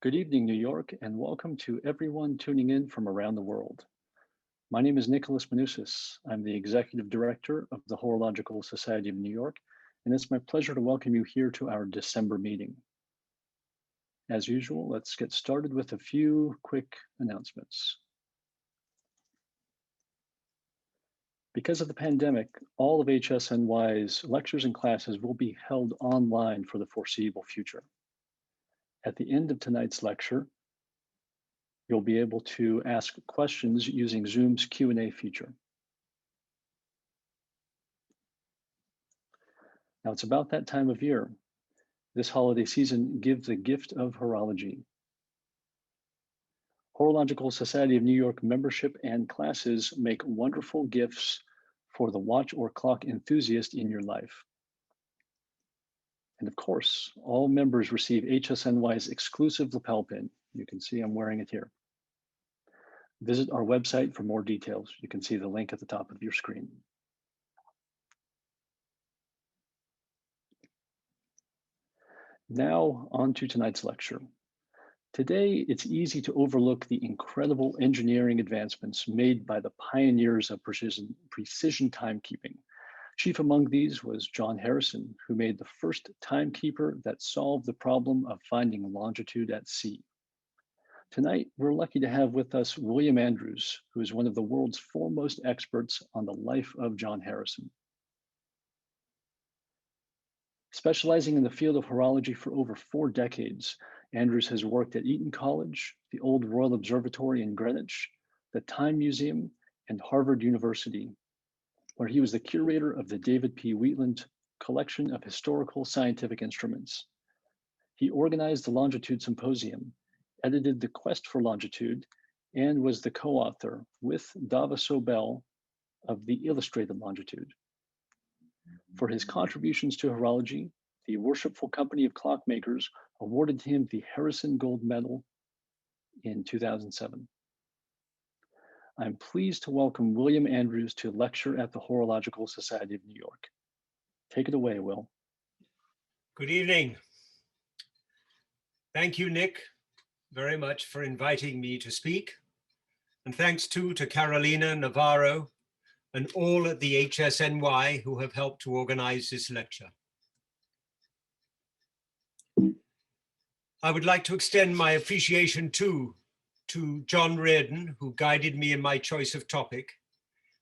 Good evening, New York, and welcome to everyone tuning in from around the world. My name is Nicholas Manousis. I'm the Executive Director of the Horological Society of New York, and it's my pleasure to welcome you here to our December meeting. As usual, let's get started with a few quick announcements. Because of the pandemic, all of HSNY's lectures and classes will be held online for the foreseeable future. At the end of tonight's lecture, you'll be able to ask questions using Zoom's Q&A feature. Now it's about that time of year. This holiday season, give the gift of horology. Horological Society of New York membership and classes make wonderful gifts for the watch or clock enthusiast in your life. And of course, all members receive HSNY's exclusive lapel pin. You can see I'm wearing it here. Visit our website for more details. You can see the link at the top of your screen. Now on to tonight's lecture. Today, it's easy to overlook the incredible engineering advancements made by the pioneers of precision timekeeping. Chief among these was John Harrison, who made the first timekeeper that solved the problem of finding longitude at sea. Tonight, we're lucky to have with us William Andrews, who is one of the world's foremost experts on the life of John Harrison. Specializing in the field of horology for over 4 decades, Andrews has worked at Eton College, the Old Royal Observatory in Greenwich, the Time Museum, and Harvard University, where he was the curator of the David P. Wheatland collection of historical scientific instruments. He organized the Longitude Symposium, edited The Quest for Longitude, and was the co-author with Dava Sobel of the Illustrated Longitude. For his contributions to horology, the Worshipful Company of Clockmakers awarded him the Harrison Gold Medal in 2007. I'm pleased to welcome William Andrews to lecture at the Horological Society of New York. Take it away, Will. Good evening. Thank you, Nick, very much for inviting me to speak. And thanks too to Carolina Navarro and all at the HSNY who have helped to organize this lecture. I would like to extend my appreciation too to John Reardon, who guided me in my choice of topic,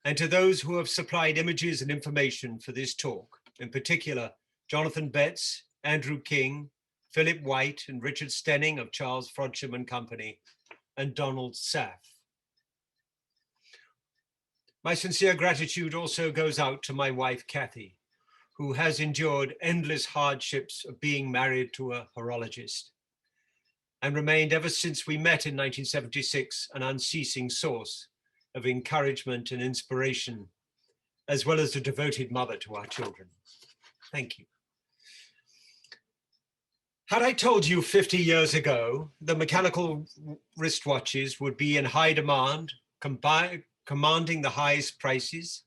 and to those who have supplied images and information for this talk, in particular, Jonathan Betts, Andrew King, Philip White, and Richard Stenning of Charles Frodsham and Company, and Donald Saff. My sincere gratitude also goes out to my wife, Kathy, who has endured endless hardships of being married to a horologist and remained ever since we met in 1976 an unceasing source of encouragement and inspiration, as well as a devoted mother to our children. Thank you. Had I told you 50 years ago that mechanical wristwatches would be in high demand, commanding the highest prices,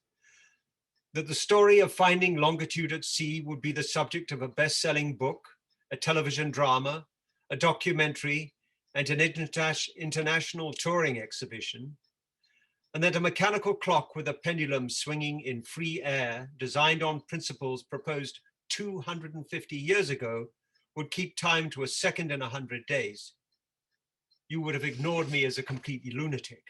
that the story of finding longitude at sea would be the subject of a best-selling book, a television drama, a documentary, and an international touring exhibition, and that a mechanical clock with a pendulum swinging in free air, designed on principles proposed 250 years ago, would keep time to a second in 100 days, you would have ignored me as a completely lunatic.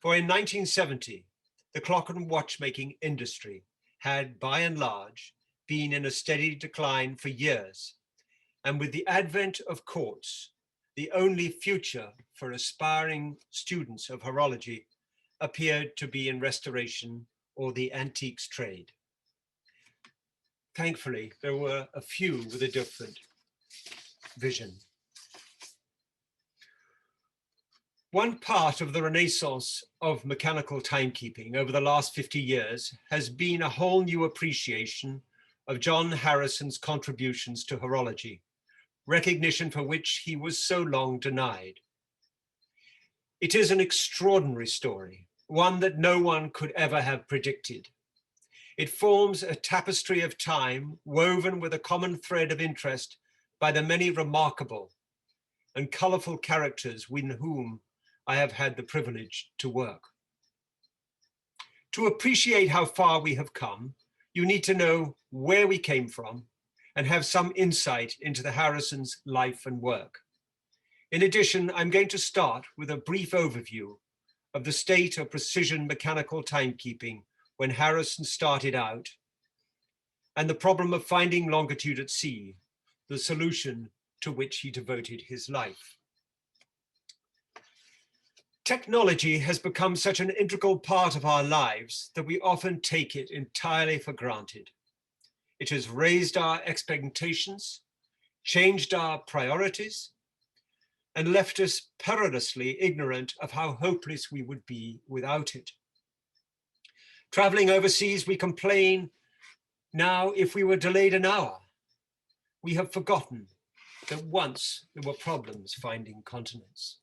For in 1970, the clock and watchmaking industry had, by and large, been in a steady decline for years. And with the advent of quartz, the only future for aspiring students of horology appeared to be in restoration or the antiques trade. Thankfully, there were a few with a different vision. One part of the renaissance of mechanical timekeeping over the last 50 years has been a whole new appreciation of John Harrison's contributions to horology, recognition for which he was so long denied. It is an extraordinary story, one that no one could ever have predicted. It forms a tapestry of time woven with a common thread of interest by the many remarkable, and colorful characters with whom I have had the privilege to work. To appreciate how far we have come, you need to know where we came from and have some insight into the Harrisons' life and work. In addition, I'm going to start with a brief overview of the state of precision mechanical timekeeping when Harrison started out, and the problem of finding longitude at sea, the solution to which he devoted his life. Technology has become such an integral part of our lives that we often take it entirely for granted. It has raised our expectations, changed our priorities, and left us perilously ignorant of how hopeless we would be without it. Traveling overseas, we complain now if we were delayed an hour. We have forgotten that once there were problems finding continents.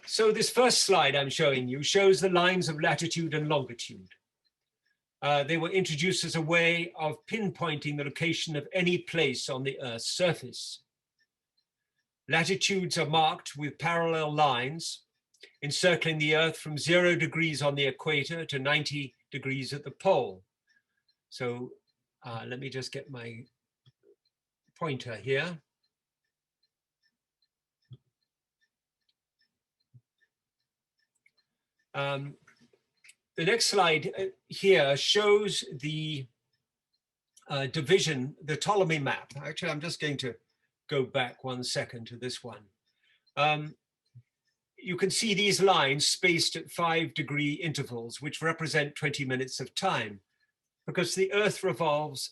So this first slide I'm showing you shows the lines of latitude and longitude. They were introduced as a way of pinpointing the location of any place on the Earth's surface. Latitudes are marked with parallel lines encircling the Earth from 0 degrees on the equator to 90 degrees at the pole. So let me just get my pointer here. The next slide here shows the division, the Ptolemy map. Actually, I'm just going to go back 1 second to this one. You can see these lines spaced at 5-degree intervals, which represent 20 minutes of time, because the Earth revolves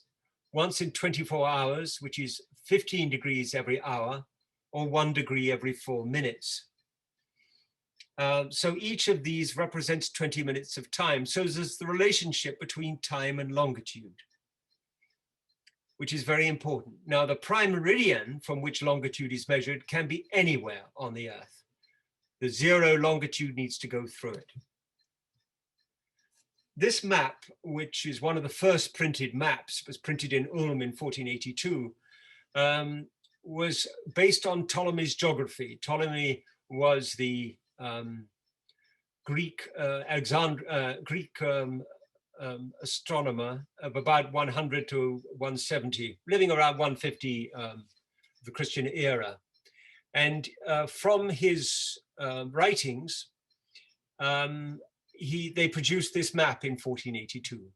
once in 24 hours, which is 15 degrees every hour, or 1 degree every 4 minutes. So each of these represents 20 minutes of time. So there's the relationship between time and longitude, which is very important. Now, the prime meridian from which longitude is measured can be anywhere on the Earth. The 0 longitude needs to go through it. This map, which is one of the first printed maps, was printed in Ulm in 1482, was based on Ptolemy's geography. Ptolemy was the Greek astronomer of about 100 to 170, living around 150 the Christian era. And from his writings, they produced this map in 1482.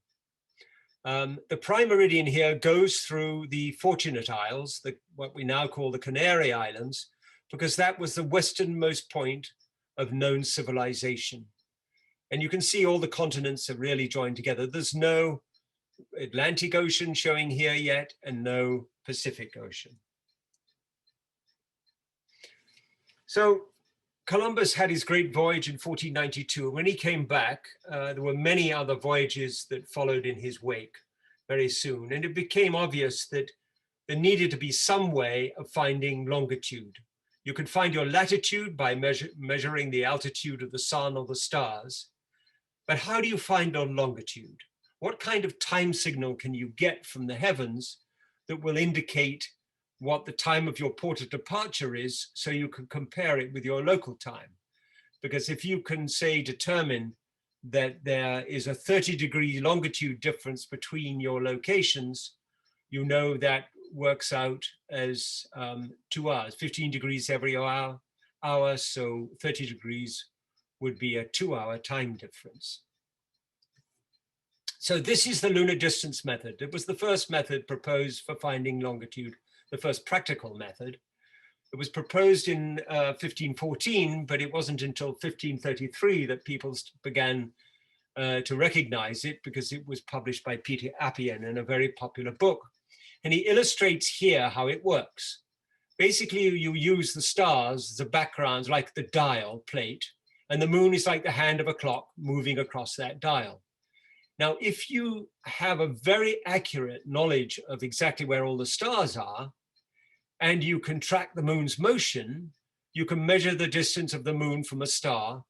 The prime meridian here goes through the Fortunate Isles, what we now call the Canary Islands, because that was the westernmost point of known civilization. And you can see all the continents are really joined together. There's no Atlantic Ocean showing here yet, and no Pacific Ocean. So Columbus had his great voyage in 1492. When he came back, there were many other voyages that followed in his wake very soon. And it became obvious that there needed to be some way of finding longitude. You could find your latitude by measuring the altitude of the sun or the stars. But how do you find your longitude? What kind of time signal can you get from the heavens that will indicate what the time of your port of departure is, so you can compare it with your local time? Because if you can, say, determine that there is a 30-degree longitude difference between your locations, you know that works out as 2 hours, 15 degrees every hour, so 30 degrees would be a 2-hour time difference. So this is the lunar distance method. It was the first method proposed for finding longitude, the first practical method. It was proposed in 1514, but it wasn't until 1533 that people began to recognize it, because it was published by Peter Appian in a very popular book. And he illustrates here how it works. Basically, you use the stars as a background, like the dial plate, and the moon is like the hand of a clock moving across that dial. Now, if you have a very accurate knowledge of exactly where all the stars are, and you can track the moon's motion, you can measure the distance of the moon from a star,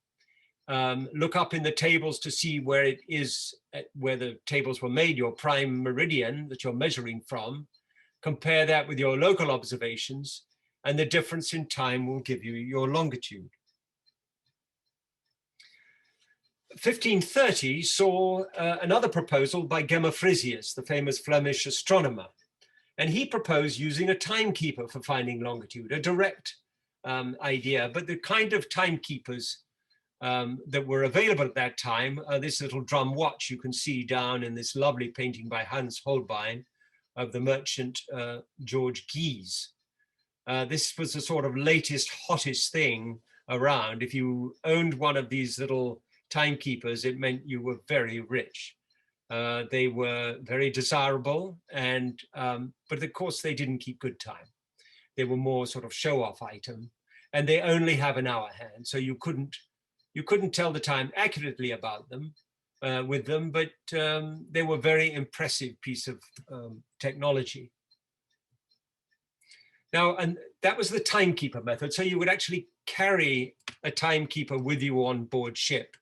look up in the tables to see where it is, where the tables were made, your prime meridian that you're measuring from, compare that with your local observations, and the difference in time will give you your longitude. 1530 saw another proposal by Gemma Frisius, the famous Flemish astronomer. And he proposed using a timekeeper for finding longitude, a direct idea, but the kind of timekeepers that were available at that time, this little drum watch you can see down in this lovely painting by Hans Holbein of the merchant George Guise. This was the sort of latest, hottest thing around. If you owned one of these little timekeepers, it meant you were very rich. They were very desirable, and but of course they didn't keep good time. They were more sort of show-off item, and they only have an hour hand, so you couldn't tell the time accurately about them with them, but they were very impressive piece of technology. Now, and that was the timekeeper method. So you would actually carry a timekeeper with you on board ship.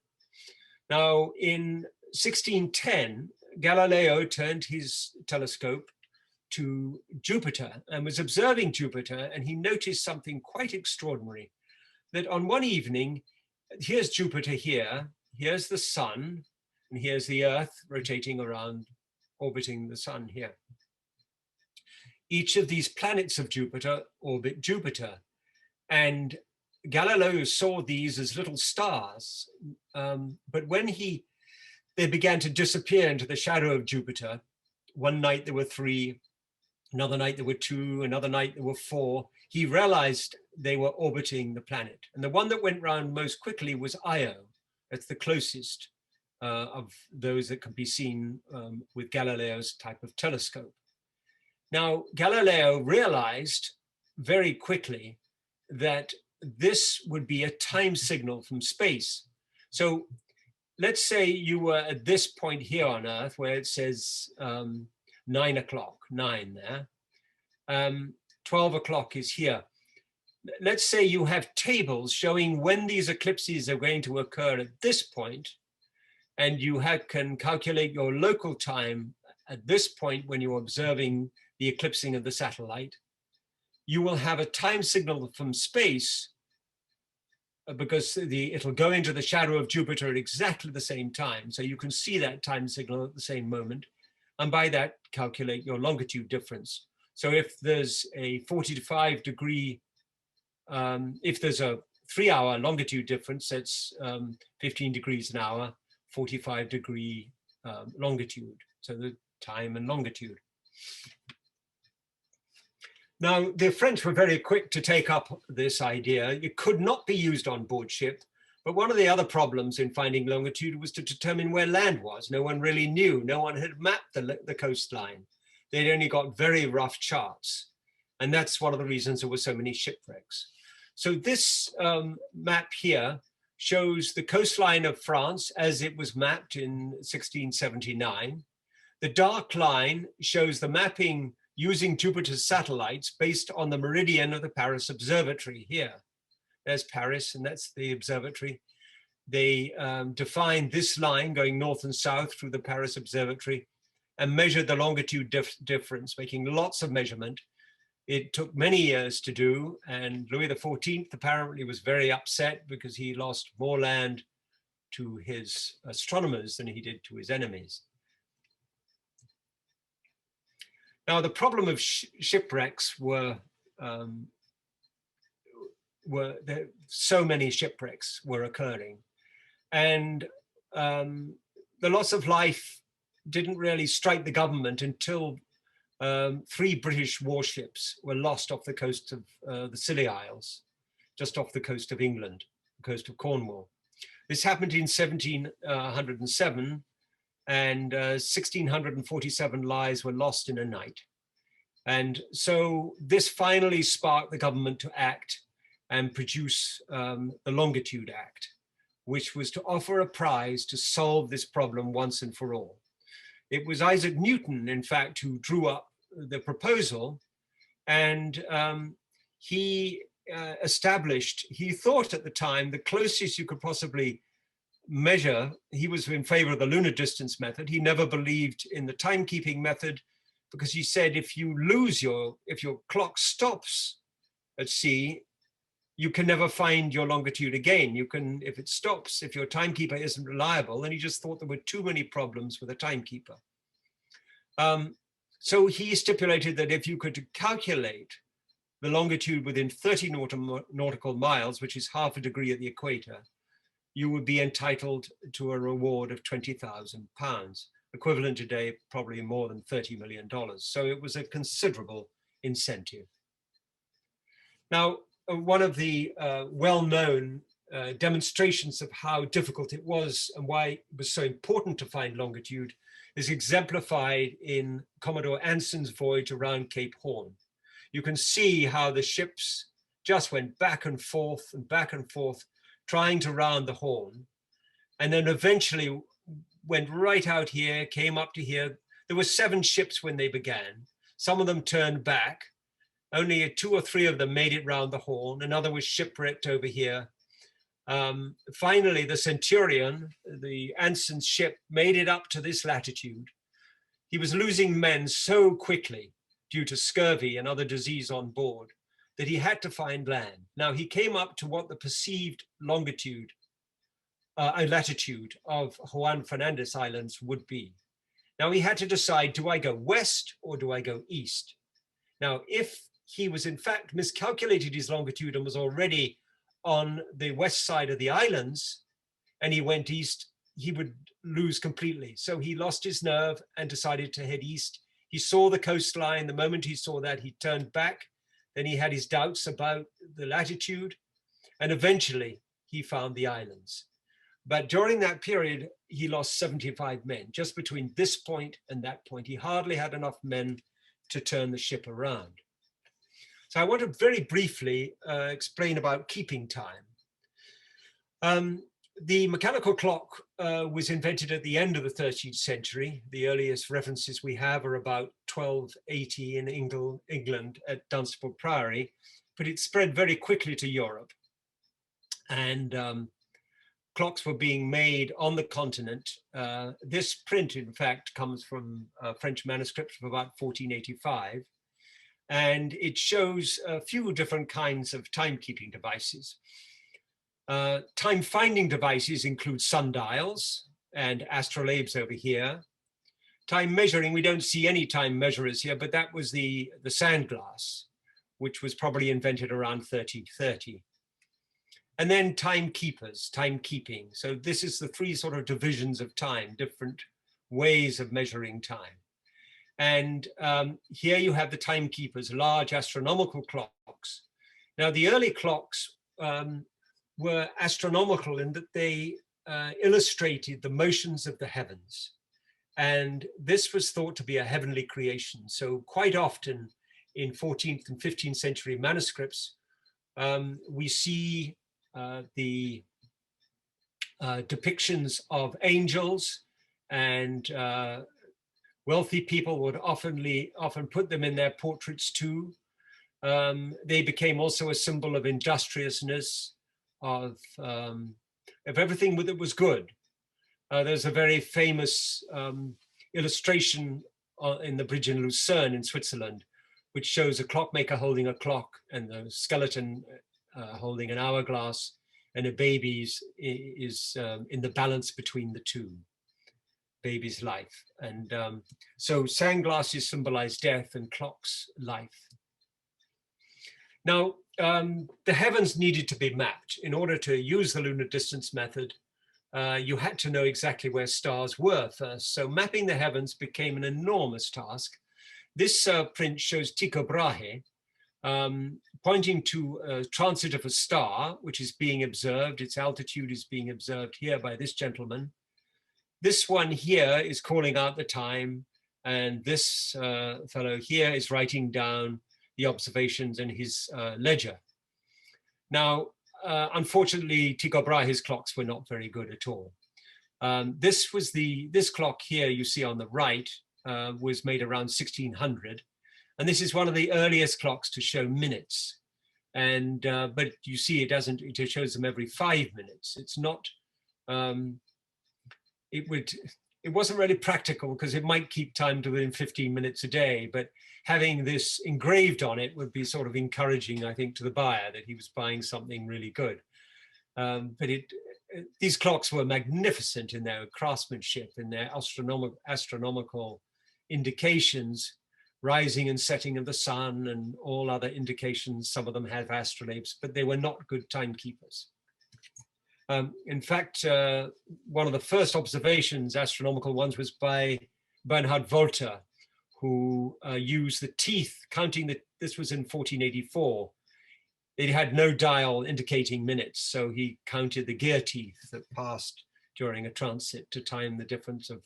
Now, in 1610, Galileo turned his telescope to Jupiter and was observing Jupiter, and he noticed something quite extraordinary, that on one evening, here's Jupiter here, here's the sun, and here's the Earth rotating around, orbiting the sun here. Each of these planets of Jupiter orbit Jupiter, and Galileo saw these as little stars, but when they began to disappear into the shadow of Jupiter, one night there were 3, another night there were 2, another night there were 4, he realized they were orbiting the planet. And the one that went round most quickly was Io. That's the closest of those that could be seen with Galileo's type of telescope. Now, Galileo realized very quickly that this would be a time signal from space. So let's say you were at this point here on Earth where it says 9 o'clock, 9 there. 12 o'clock is here. Let's say you have tables showing when these eclipses are going to occur at this point, and you can calculate your local time at this point when you're observing the eclipsing of the satellite. You will have a time signal from space because it'll go into the shadow of Jupiter at exactly the same time. So you can see that time signal at the same moment, and by that calculate your longitude difference. So if there's a 45 degree, if there's a 3-hour longitude difference, that's 15 degrees an hour, 45 degree longitude. So the time and longitude. Now, the French were very quick to take up this idea. It could not be used on board ship, but one of the other problems in finding longitude was to determine where land was. No one really knew. No one had mapped the coastline. They'd only got very rough charts. And that's one of the reasons there were so many shipwrecks. So this map here shows the coastline of France as it was mapped in 1679. The dark line shows the mapping using Jupiter's satellites based on the meridian of the Paris Observatory here. There's Paris, and that's the observatory. They defined this line going north and south through the Paris Observatory and measured the longitude difference, making lots of measurement. It took many years to do, and Louis XIV apparently was very upset because he lost more land to his astronomers than he did to his enemies. Now, the problem of shipwrecks were so many shipwrecks were occurring, and the loss of life didn't really strike the government until 3 British warships were lost off the coast of the Scilly Isles, just off the coast of England, the coast of Cornwall. This happened in 1707, and 1,647 lives were lost in a night. And so this finally sparked the government to act and produce the Longitude Act, which was to offer a prize to solve this problem once and for all. It was Isaac Newton, in fact, who drew up the proposal, and he established, he thought at the time, the closest you could possibly measure, he was in favor of the lunar distance method. He never believed in the timekeeping method because he said if your clock stops at sea, you can never find your longitude again. If it stops, if your timekeeper isn't reliable, and he just thought there were too many problems with a timekeeper. So he stipulated that if you could calculate the longitude within 30 nautical miles, which is half a degree at the equator, you would be entitled to a reward of £20,000, equivalent today probably more than $30 million. So it was a considerable incentive. Now, one of the well-known demonstrations of how difficult it was and why it was so important to find longitude is exemplified in Commodore Anson's voyage around Cape Horn. You can see how the ships just went back and forth, trying to round the Horn, and then eventually went right out here, came up to here. There were 7 ships when they began. Some of them turned back. Only 2 or 3 of them made it round the Horn. Another was shipwrecked over here. Finally, the Centurion, the Anson's ship, made it up to this latitude. He was losing men so quickly due to scurvy and other disease on board that he had to find land. Now, he came up to what the perceived latitude of Juan Fernandez Islands would be. Now, he had to decide, do I go west or do I go east? Now, if he was in fact miscalculated his longitude and was already on the west side of the islands and he went east, he would lose completely. So he lost his nerve and decided to head east. He saw the coastline. The moment he saw that, he turned back. Then he had his doubts about the latitude, and eventually he found the islands. But during that period, he lost 75 men, just between this point and that point. He hardly had enough men to turn the ship around. So I want to very briefly explain about keeping time. The mechanical clock was invented at the end of the 13th century. The earliest references we have are about 1280 in England at Dunstable Priory, but it spread very quickly to Europe. And clocks were being made on the continent. This print, in fact, comes from a French manuscript from about 1485. And it shows a few different kinds of timekeeping devices. Time-finding devices include sundials and astrolabes over here. Time measuring, we don't see any time measurers here, but that was the sand glass, which was probably invented around 1330. And then timekeepers, timekeeping. So this is the 3 sort of divisions of time, different ways of measuring time. And here you have the timekeepers, large astronomical clocks. Now, the early clocks were astronomical in that they illustrated the motions of the heavens. And this was thought to be a heavenly creation. So quite often in 14th and 15th century manuscripts, we see the depictions of angels, and wealthy people would often put them in their portraits too. They became also a symbol of industriousness, of everything that was good. There's a very famous illustration in the bridge in Lucerne in Switzerland, which shows a clockmaker holding a clock and the skeleton holding an hourglass, and a baby is in the balance between the two, baby's life. And so sand glasses symbolize death and clocks life. Now, the heavens needed to be mapped. In order to use the lunar distance method, you had to know exactly where stars were first. So mapping the heavens became an enormous task. This print shows Tycho Brahe pointing to a transit of a star, which is being observed. Its altitude is being observed here by this gentleman. This one here is calling out the time, and this fellow here is writing down the observations in his ledger. Now, unfortunately, Tycho Brahe's clocks were not very good at all. This clock here you see on the right was made around 1600. And this is one of the earliest clocks to show minutes. And but you see it shows them every 5 minutes. It's not it wasn't really practical because it might keep time to within 15 minutes a day, but having this engraved on it would be sort of encouraging, I think, to the buyer that he was buying something really good. But these clocks were magnificent in their craftsmanship, in their astronomical indications, rising and setting of the sun and all other indications. Some of them have astrolabes, but they were not good timekeepers. In fact, one of the first observations, astronomical ones, was by Bernhard Volta, who used the teeth, this was in 1484. It had no dial indicating minutes, so he counted the gear teeth that passed during a transit to time the difference of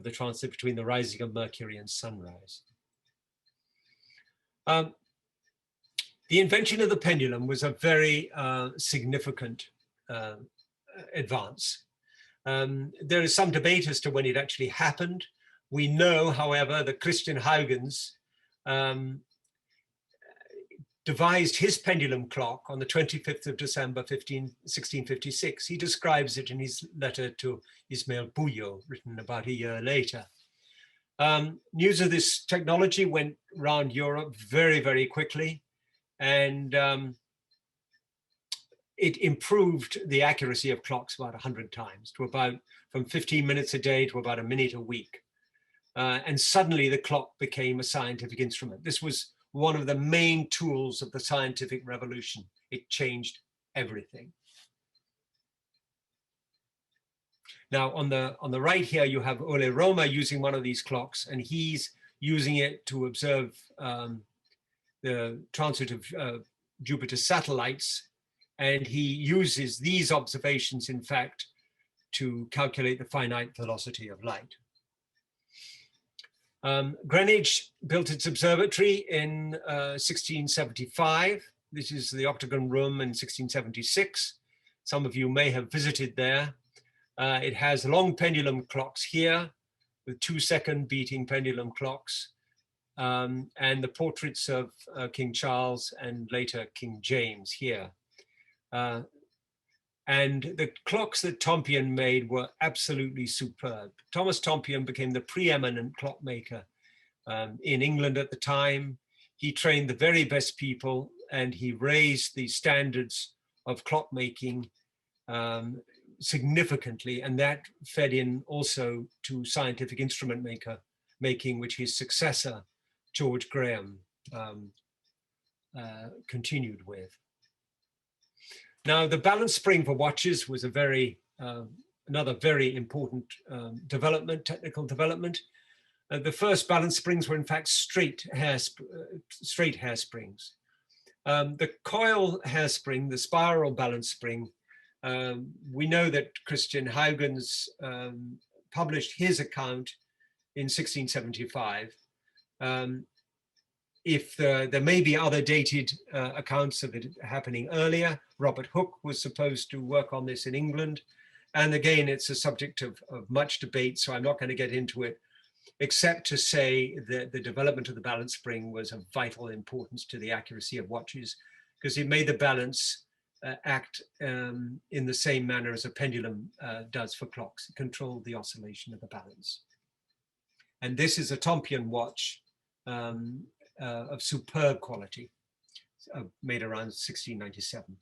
the transit between the rising of Mercury and sunrise. The invention of the pendulum was a very significant advance. There is some debate as to when it actually happened. We know, however, that Christian Huygens devised his pendulum clock on the 25th of December, 1656. He describes it in his letter to Ismail Buyo, written about a year later. News of this technology went around Europe very, very quickly, and it improved the accuracy of clocks about 100 times, to about from 15 minutes a day to about a minute a week. And suddenly the clock became a scientific instrument. This was one of the main tools of the scientific revolution. It changed everything. Now on the right here, you have Ole Roma using one of these clocks, and he's using it to observe the transit of Jupiter's satellites. And he uses these observations, in fact, to calculate the finite velocity of light. Greenwich built its observatory in 1675. This is the Octagon Room in 1676. Some of you may have visited there. It has long pendulum clocks here with 2-second beating pendulum clocks, and the portraits of King Charles and later King James here. And the clocks that Tompion made were absolutely superb. Thomas Tompion became the preeminent clockmaker in England at the time. He trained the very best people, and he raised the standards of clockmaking significantly, and that fed in also to scientific instrument making, which his successor, George Graham, continued with. Now, the balance spring for watches was another very important technical development. The first balance springs were in fact straight hairsprings. The coil hairspring, the spiral balance spring, we know that Christian Huygens published his account in 1675. If there may be other dated accounts of it happening earlier. Robert Hooke was supposed to work on this in England. And again, it's a subject of much debate, so I'm not going to get into it, except to say that the development of the balance spring was of vital importance to the accuracy of watches, because it made the balance act in the same manner as a pendulum does for clocks. It controlled the oscillation of the balance. And this is a Tompion watch of superb quality, made around 1697.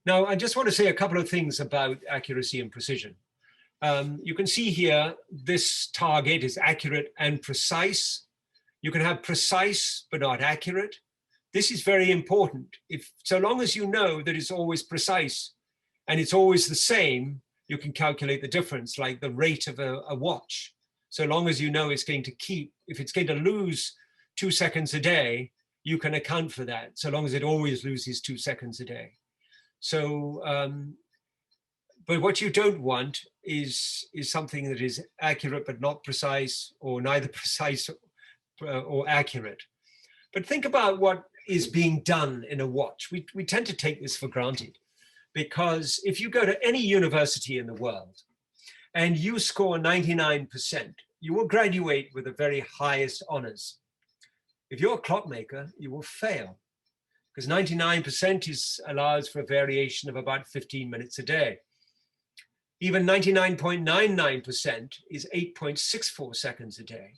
Now, I just want to say a couple of things about accuracy and precision. You can see here, this target is accurate and precise. You can have precise, but not accurate. This is very important. So long as you know that it's always precise and it's always the same, you can calculate the difference, like the rate of a watch. So long as you know it's going to keep, if it's going to lose 2 seconds a day, you can account for that, so long as it always loses 2 seconds a day. So, but what you don't want is something that is accurate but not precise, or neither precise or accurate. But think about what is being done in a watch. We tend to take this for granted, because if you go to any university in the world and you score 99%, you will graduate with the very highest honors. If you're a clockmaker, you will fail, because 99% allows for a variation of about 15 minutes a day. Even 99.99% is 8.64 seconds a day.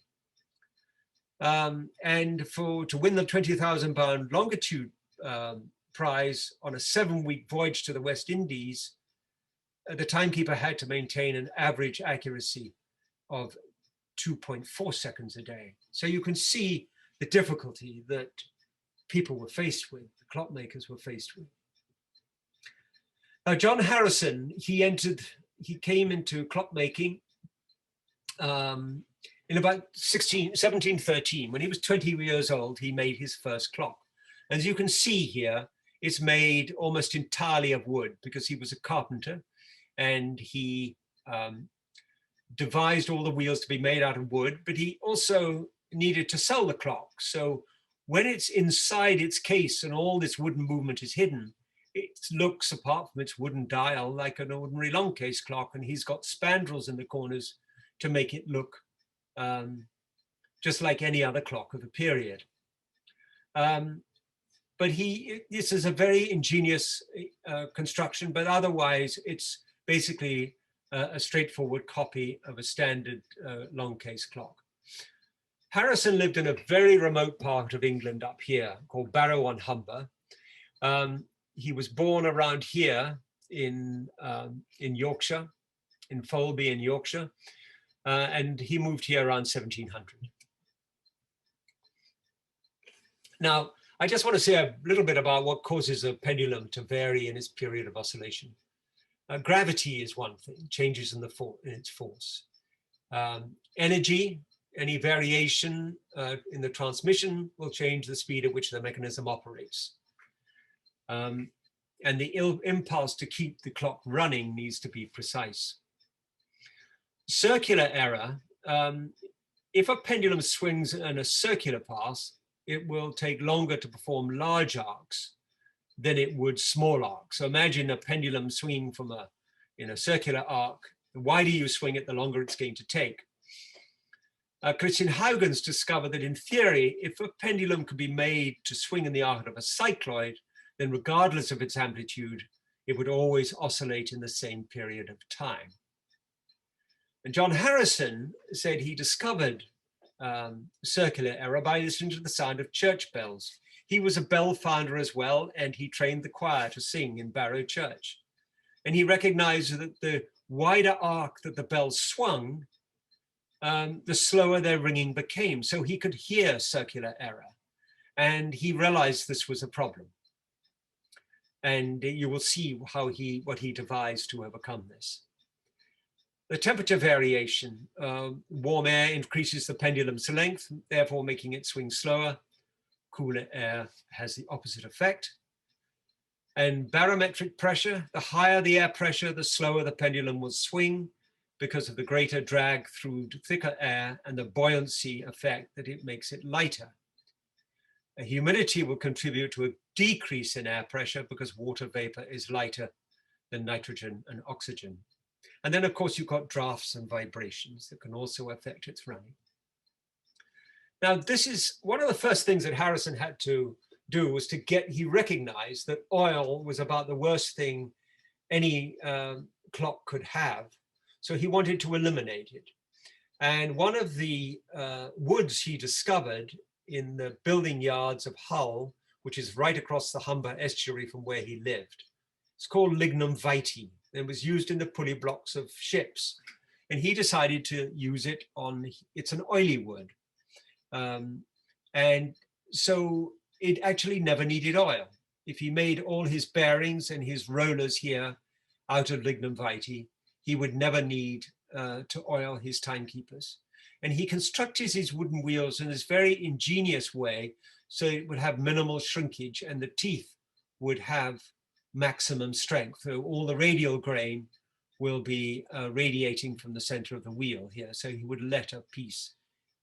And to win the £20,000 longitude prize on a 7-week voyage to the West Indies, the timekeeper had to maintain an average accuracy of 2.4 seconds a day. So you can see the difficulty that people were faced with, the clockmakers were faced with. Now, John Harrison, he came into clockmaking in about 1713. When he was 20 years old, he made his first clock. As you can see here, it's made almost entirely of wood because he was a carpenter, and he devised all the wheels to be made out of wood, but he also needed to sell the clock. So when it's inside its case and all this wooden movement is hidden, it looks, apart from its wooden dial, like an ordinary long case clock, and he's got spandrels in the corners to make it look just like any other clock of the period. But this is a very ingenious construction, but otherwise it's basically a straightforward copy of a standard long case clock. Harrison lived in a very remote part of England up here called Barrow-on-Humber. He was born around here in Yorkshire, in Folby in Yorkshire, and he moved here around 1700. Now, I just want to say a little bit about what causes a pendulum to vary in its period of oscillation. Gravity is one thing, changes in its force. Energy, any variation in the transmission will change the speed at which the mechanism operates. And the impulse to keep the clock running needs to be precise. Circular error, if a pendulum swings in a circular path, it will take longer to perform large arcs than it would small arcs. So imagine a pendulum swinging in a circular arc. The wider you swing it, the longer it's going to take. Christian Huygens discovered that in theory, if a pendulum could be made to swing in the arc of a cycloid, then regardless of its amplitude, it would always oscillate in the same period of time. And John Harrison said he discovered circular error by listening to the sound of church bells. He was a bell founder as well, and he trained the choir to sing in Barrow Church. And he recognized that the wider arc that the bells swung, the slower their ringing became. So he could hear circular error. And he realized this was a problem. And you will see what he devised to overcome this. The temperature variation, warm air increases the pendulum's length, therefore making it swing slower. Cooler air has the opposite effect. And barometric pressure, the higher the air pressure, the slower the pendulum will swing because of the greater drag through thicker air and the buoyancy effect that it makes it lighter. Humidity will contribute to a decrease in air pressure because water vapor is lighter than nitrogen and oxygen. And then, of course, you've got drafts and vibrations that can also affect its running. Now, this is one of the first things that Harrison had to do was he recognized that oil was about the worst thing any clock could have. So he wanted to eliminate it. And one of the woods he discovered in the building yards of Hull, which is right across the Humber estuary from where he lived, it's called lignum vitae. It was used in the pulley blocks of ships. And he decided to use it it's an oily wood. And so it actually never needed oil. If he made all his bearings and his rollers here out of lignum vitae, he would never need to oil his timekeepers. And he constructed his wooden wheels in this very ingenious way so it would have minimal shrinkage and the teeth would have maximum strength. So all the radial grain will be radiating from the center of the wheel here. So he would let a piece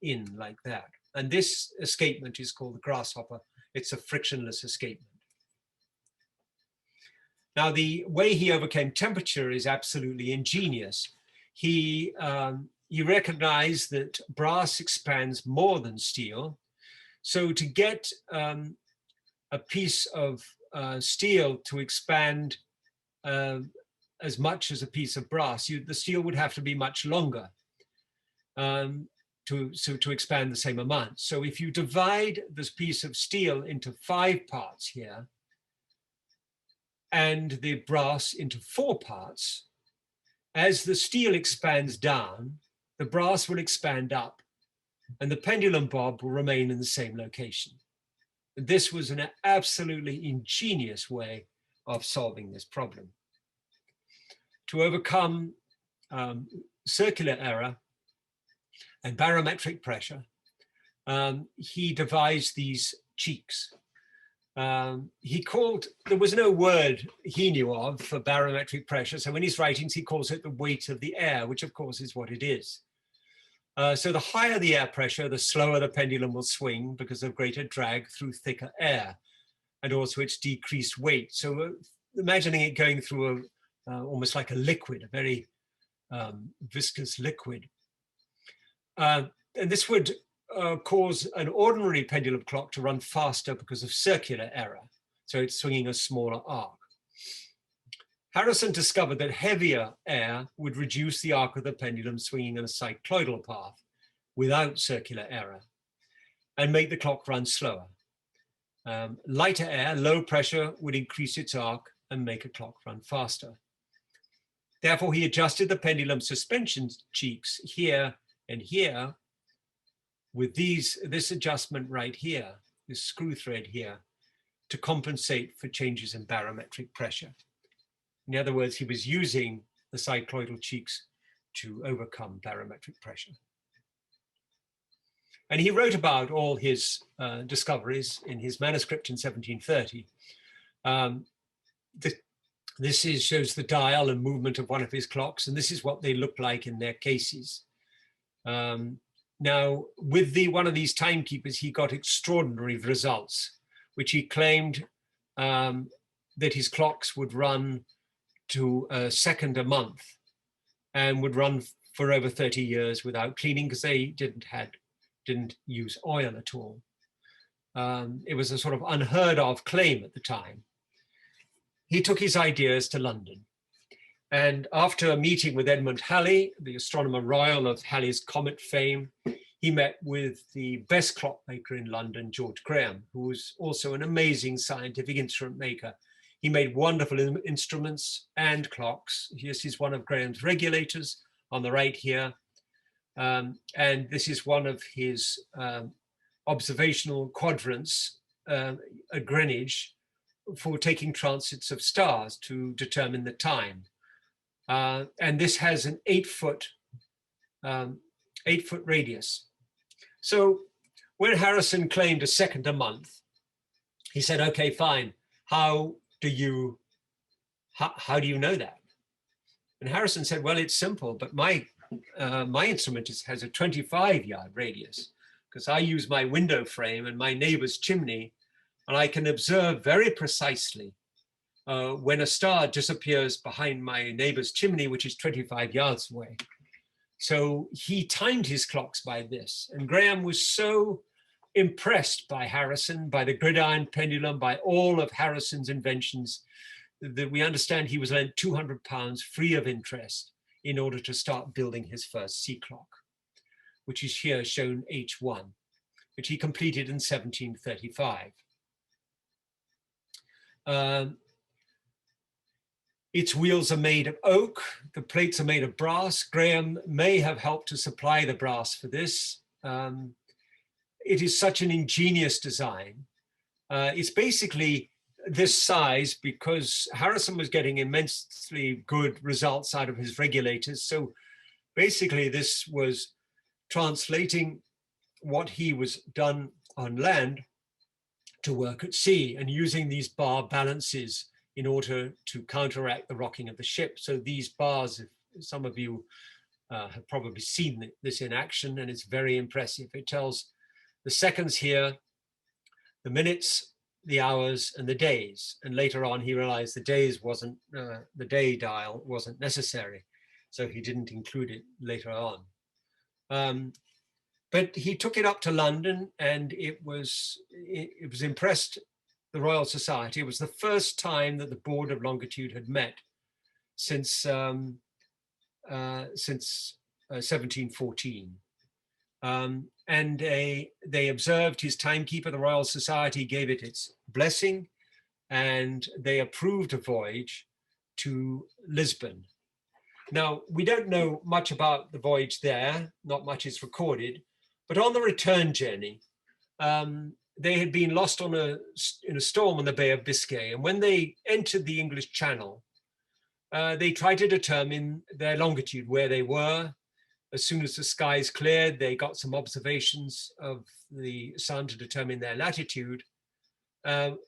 in like that. And this escapement is called the Grasshopper. It's a frictionless escapement. Now, the way he overcame temperature is absolutely ingenious. He recognized that brass expands more than steel. So to get a piece of steel to expand as much as a piece of brass, the steel would have to be much longer to expand the same amount. So if you divide this piece of steel into 5 parts here, and the brass into 4 parts, as the steel expands down, the brass will expand up, and the pendulum bob will remain in the same location. And this was an absolutely ingenious way of solving this problem. To overcome circular error and barometric pressure, he devised these cheeks. There was no word he knew of for barometric pressure. So in his writings, he calls it the weight of the air, which of course is what it is. So the higher the air pressure, the slower the pendulum will swing because of greater drag through thicker air, and also its decreased weight. So imagining it going through almost like a liquid, a very viscous liquid. And this would cause an ordinary pendulum clock to run faster because of circular error. So it's swinging a smaller arc. Harrison discovered that heavier air would reduce the arc of the pendulum swinging in a cycloidal path without circular error and make the clock run slower. Lighter air, low pressure, would increase its arc and make a clock run faster. Therefore, he adjusted the pendulum suspension cheeks here and here with this adjustment right here, this screw thread here, to compensate for changes in barometric pressure. In other words, he was using the cycloidal cheeks to overcome barometric pressure. And he wrote about all his discoveries in his manuscript in 1730. This shows the dial and movement of one of his clocks, and this is what they look like in their cases. Now, with one of these timekeepers, he got extraordinary results, which he claimed that his clocks would run to a second a month and would run for over 30 years without cleaning because they didn't use oil at all. It was a sort of unheard of claim at the time. He took his ideas to London. And after a meeting with Edmund Halley, the astronomer royal of Halley's comet fame, he met with the best clockmaker in London, George Graham, who was also an amazing scientific instrument maker. He made wonderful instruments and clocks. This is one of Graham's regulators on the right here. And this is one of his observational quadrants at Greenwich for taking transits of stars to determine the time. And this has an 8-foot radius. So when Harrison claimed a second a month, he said, okay, fine. How do you know that? And Harrison said, well, it's simple, but my instrument has a 25-yard radius because I use my window frame and my neighbor's chimney, and I can observe very precisely when a star disappears behind my neighbor's chimney, which is 25 yards away. So he timed his clocks by this. And Graham was so impressed by Harrison, by the gridiron pendulum, by all of Harrison's inventions, that we understand he was lent £200 free of interest in order to start building his first sea clock, which is here shown H1, which he completed in 1735. Its wheels are made of oak, the plates are made of brass. Graham may have helped to supply the brass for this. It is such an ingenious design. It's basically this size because Harrison was getting immensely good results out of his regulators. So basically this was translating what he was done on land to work at sea and using these bar balances in order to counteract the rocking of the ship. So these bars, some of you have probably seen this in action, and it's very impressive. It tells the seconds here, the minutes, the hours, and the days. And later on, he realized the days wasn't, the day dial wasn't necessary. So he didn't include it later on. But he took it up to London, and it was impressed the Royal Society. It was the first time that the Board of Longitude had met since 1714. And they observed his timekeeper. The Royal Society gave it its blessing, and they approved a voyage to Lisbon. Now, we don't know much about the voyage there, not much is recorded, but on the return journey, they had been lost in a storm on the Bay of Biscay. And when they entered the English Channel, they tried to determine their longitude, where they were. As soon as the skies cleared, they got some observations of the sun to determine their latitude,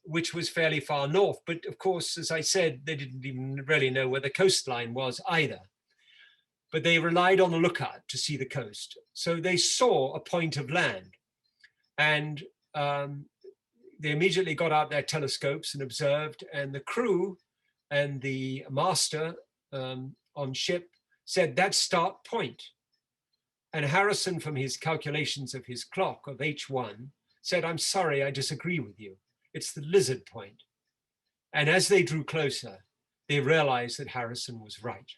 which was fairly far north. But of course, as I said, they didn't even really know where the coastline was either. But they relied on the lookout to see the coast. So they saw a point of land, and they immediately got out their telescopes and observed, and the crew and the master on ship said, "That's start point." And Harrison, from his calculations of his clock of H1, said, "I'm sorry, I disagree with you. It's the lizard point." And as they drew closer, they realized that Harrison was right.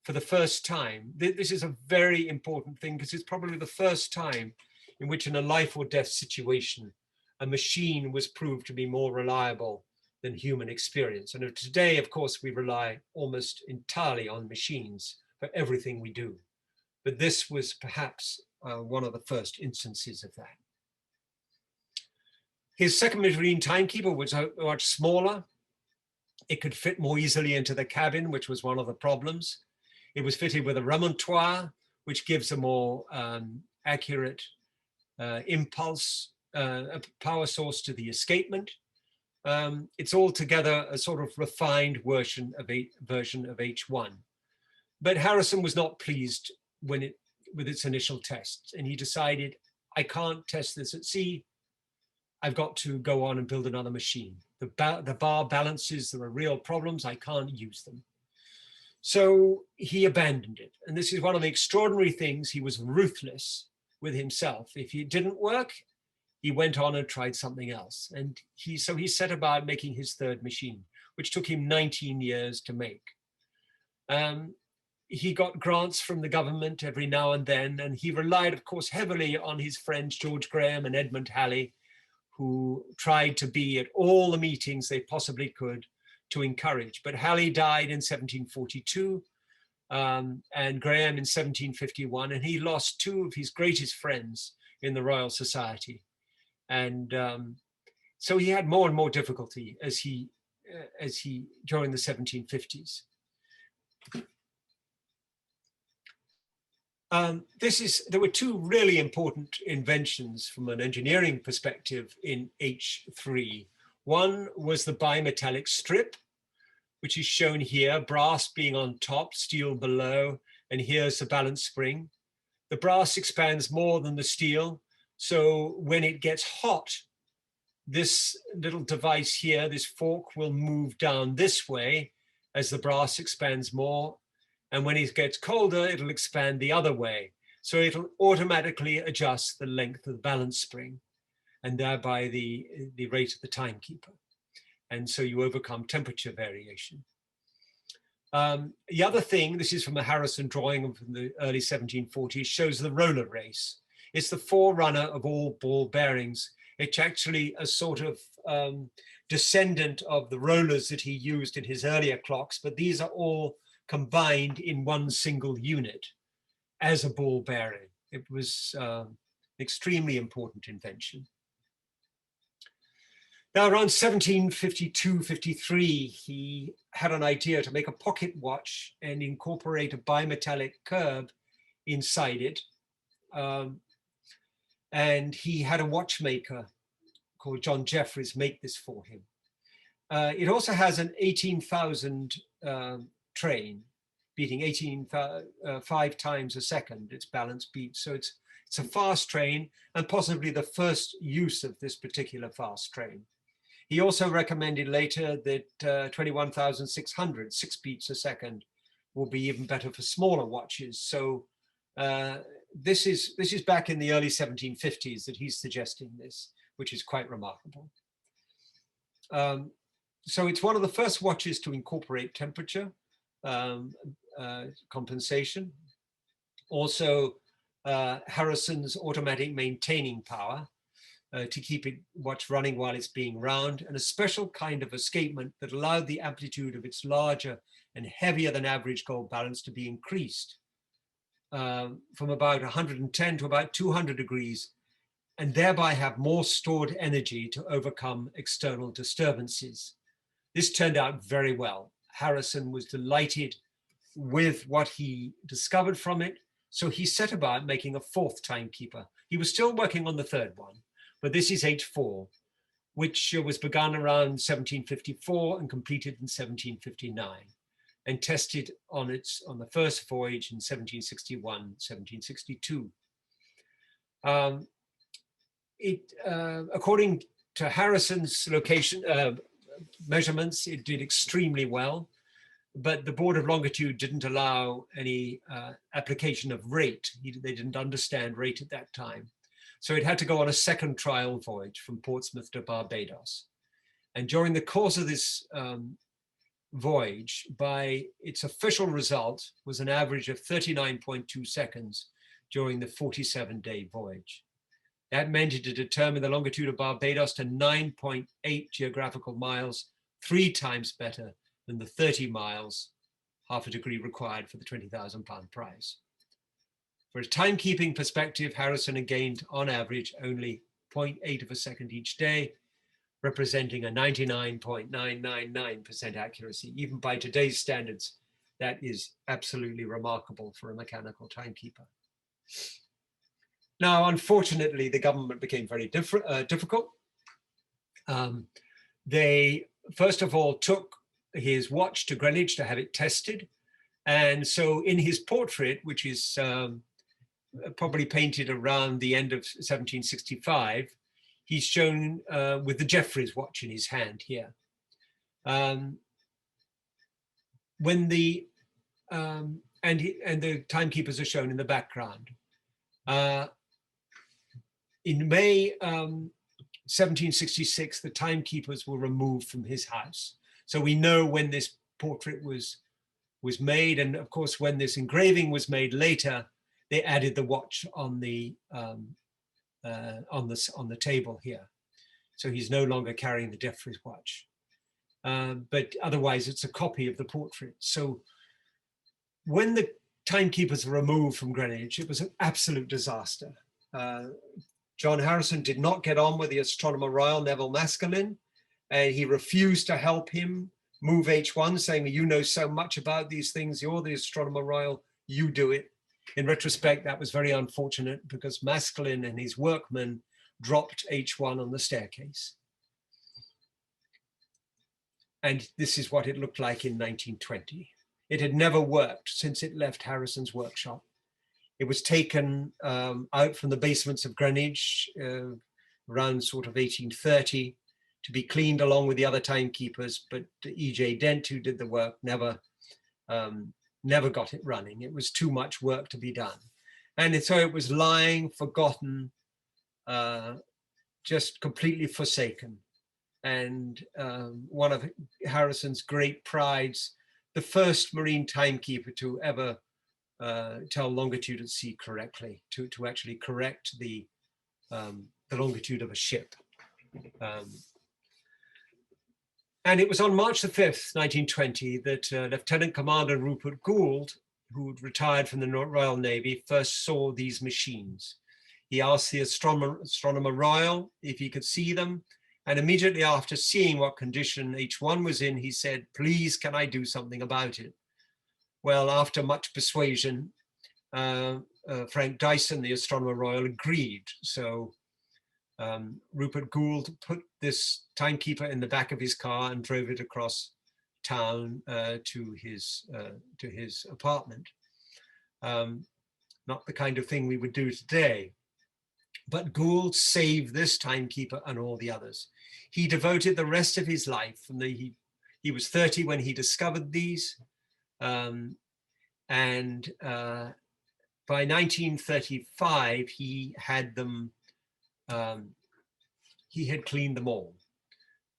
For the first time, this is a very important thing, because it's probably the first time in which, in a life or death situation, a machine was proved to be more reliable than human experience. And today, of course, we rely almost entirely on machines for everything we do. But this was perhaps one of the first instances of that. His second marine timekeeper was much smaller. It could fit more easily into the cabin, which was one of the problems. It was fitted with a remontoire, which gives a more accurate impulse, a power source to the escapement. It's altogether a sort of refined version of H1. But Harrison was not pleased with its initial tests, and he decided, I can't test this at sea. I've got to go on and build another machine. The bar balances, there are real problems, I can't use them. So he abandoned it. And this is one of the extraordinary things. He was ruthless with himself. If it didn't work, he went on and tried something else. And so he set about making his third machine, which took him 19 years to make. He got grants from the government every now and then, and he relied, of course, heavily on his friends George Graham and Edmund Halley, who tried to be at all the meetings they possibly could to encourage. But Halley died in 1742, and Graham in 1751, and he lost two of his greatest friends in the Royal Society. And so he had more and more difficulty as he during the 1750s. There were two really important inventions from an engineering perspective in H3. One was the bimetallic strip, which is shown here, brass being on top, steel below, and here's the balance spring. The brass expands more than the steel, so when it gets hot, this little device here, this fork, will move down this way as the brass expands more. And when it gets colder, it'll expand the other way. So it'll automatically adjust the length of the balance spring, and thereby the rate of the timekeeper. And so you overcome temperature variation. The other thing, this is from a Harrison drawing from the early 1740s, shows the roller race. It's the forerunner of all ball bearings. It's actually a sort of descendant of the rollers that he used in his earlier clocks, but these are all combined in one single unit as a ball bearing. It was an extremely important invention. Now, around 1752-53, he had an idea to make a pocket watch and incorporate a bimetallic curb inside it. And he had a watchmaker called John Jeffries make this for him. It also has an 18,000 train, beating 5 times a second, its balance beat. So it's a fast train, and possibly the first use of this particular fast train. He also recommended later that 21,600, 6 beats a second, will be even better for smaller watches. So this is back in the early 1750s that he's suggesting this, which is quite remarkable. So it's one of the first watches to incorporate temperature compensation. Also, Harrison's automatic maintaining power to keep it watch running while it's being round, and a special kind of escapement that allowed the amplitude of its larger and heavier than average gold balance to be increased from about 110 to about 200 degrees, and thereby have more stored energy to overcome external disturbances. This turned out very well. Harrison was delighted with what he discovered from it, so he set about making a fourth timekeeper. He was still working on the third one, but this is H4, which was begun around 1754 and completed in 1759, and tested on the first voyage in 1761, 1762. According to Harrison's location measurements, it did extremely well, but the Board of Longitude didn't allow any application of rate. They didn't understand rate at that time. So it had to go on a second trial voyage from Portsmouth to Barbados. And during the course of this voyage, by its official result, was an average of 39.2 seconds during the 47-day voyage. That meant it to determine the longitude of Barbados to 9.8 geographical miles, 3 times better than the 30 miles, half a degree required for the £20,000 prize. For a timekeeping perspective, Harrison had gained on average only 0.8 of a second each day, representing a 99.999% accuracy. Even by today's standards, that is absolutely remarkable for a mechanical timekeeper. Now, unfortunately, the government became very difficult. They, first of all, took his watch to Greenwich to have it tested. And so in his portrait, which is probably painted around the end of 1765, he's shown with the Jeffreys watch in his hand here. And the timekeepers are shown in the background. In May 1766, the timekeepers were removed from his house. So we know when this portrait was made, and of course when this engraving was made later, they added the watch on the table here. So he's no longer carrying the Jeffreys watch, but otherwise it's a copy of the portrait. So when the timekeepers were removed from Greenwich, it was an absolute disaster. John Harrison did not get on with the Astronomer Royal, Neville Maskelyne, and he refused to help him move H1, saying, you know so much about these things, you're the Astronomer Royal, you do it. In retrospect, that was very unfortunate because Maskelyne and his workmen dropped H1 on the staircase. And this is what it looked like in 1920. It had never worked since it left Harrison's workshop. It was taken out from the basements of Greenwich around sort of 1830 to be cleaned along with the other timekeepers, but E.J. Dent, who did the work, never got it running. It was too much work to be done. And so it was lying, forgotten, just completely forsaken. And one of Harrison's great prides, the first marine timekeeper to ever tell longitude at sea correctly, to actually correct the longitude of a ship. And it was on March the 5th, 1920, that Lieutenant Commander Rupert Gould, who had retired from the Royal Navy, first saw these machines. He asked the Astronomer Royal if he could see them. And immediately after seeing what condition H1 was in, he said, please, can I do something about it? Well, after much persuasion, Frank Dyson, the Astronomer Royal, agreed. So Rupert Gould put this timekeeper in the back of his car and drove it across town to his apartment. Not the kind of thing we would do today. But Gould saved this timekeeper and all the others. He devoted the rest of his life, and he was 30 when he discovered these, and by 1935 he had them. He had cleaned them all.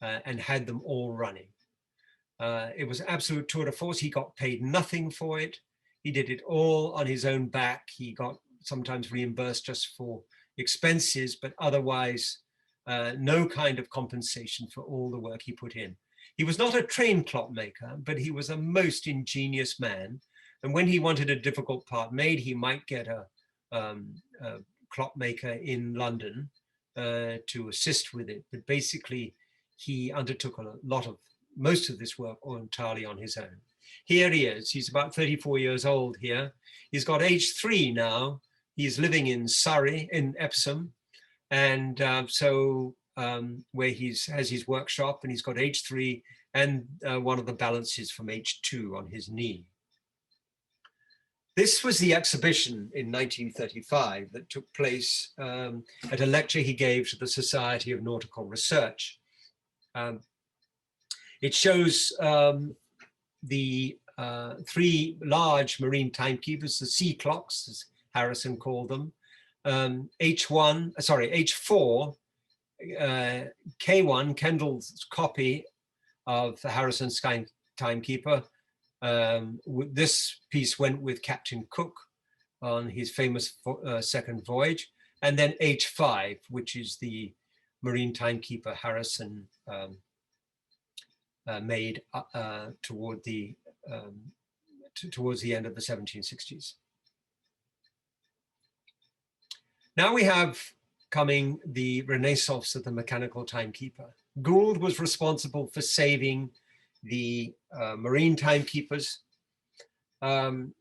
and had them all running. It was an absolute tour de force. He got paid nothing for it. He did it all on his own back. He got sometimes reimbursed just for expenses, but otherwise no kind of compensation for all the work he put in. He was not a trained clockmaker, but he was a most ingenious man. And when he wanted a difficult part made, he might get a clockmaker in London to assist with it. But basically, he undertook most of this work entirely on his own. Here he is. He's about 34 years old here. He's got H3 now. He's living in Surrey, in Epsom. And where he has his workshop, and he's got H3 and one of the balances from H2 on his knee. This was the exhibition in 1935 that took place at a lecture he gave to the Society of Nautical Research. It shows the three large marine timekeepers, the sea clocks, as Harrison called them, H4, K1, Kendall's copy of the Harrison Sky Timekeeper. This piece went with Captain Cook on his famous second voyage, and then H5, which is the marine timekeeper Harrison made towards the end of the 1760s. Now we have coming the renaissance of the mechanical timekeeper. Gould was responsible for saving the marine timekeepers, and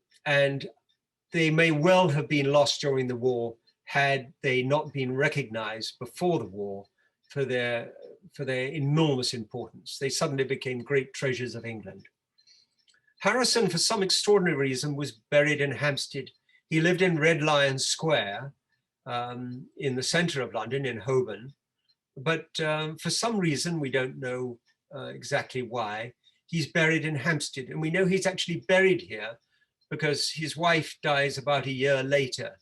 they may well have been lost during the war had they not been recognized before the war for their enormous importance. They suddenly became great treasures of England. Harrison, for some extraordinary reason, was buried in Hampstead. He lived in Red Lion Square in the center of London, in Holborn. But for some reason, we don't know exactly why, he's buried in Hampstead. And we know he's actually buried here because his wife dies about a year later.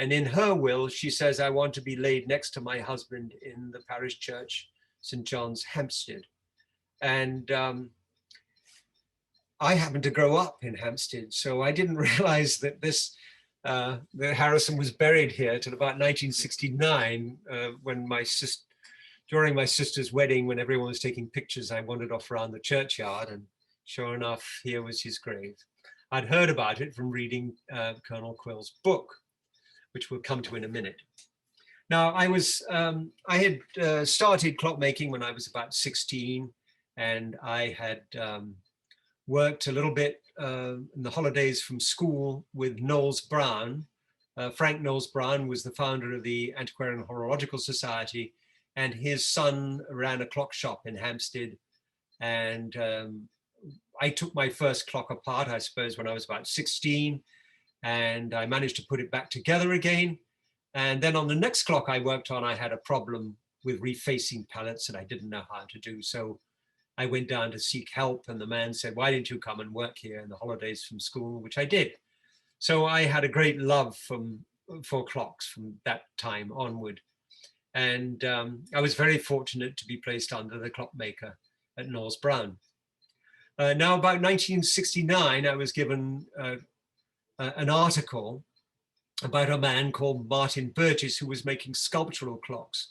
And in her will, she says, I want to be laid next to my husband in the parish church, St. John's, Hampstead. And I happened to grow up in Hampstead, so I didn't realize that that Harrison was buried here till about 1969, when during my sister's wedding, when everyone was taking pictures, I wandered off around the churchyard, and sure enough, here was his grave. I'd heard about it from reading Colonel Quill's book, which we'll come to in a minute. Now, I had started clockmaking when I was about 16, and I had worked a little bit in the holidays from school with Knowles Brown. Frank Knowles Brown was the founder of the Antiquarian Horological Society, and his son ran a clock shop in Hampstead. And I took my first clock apart, I suppose, when I was about 16, and I managed to put it back together again. And then on the next clock I worked on, I had a problem with refacing pallets, and I didn't know how to do. So I went down to seek help, and the man said, why didn't you come and work here in the holidays from school, which I did. So I had a great love for clocks from that time onward. And I was very fortunate to be placed under the clockmaker at Knowles Brown. Now, about 1969, I was given an article about a man called Martin Burgess, who was making sculptural clocks.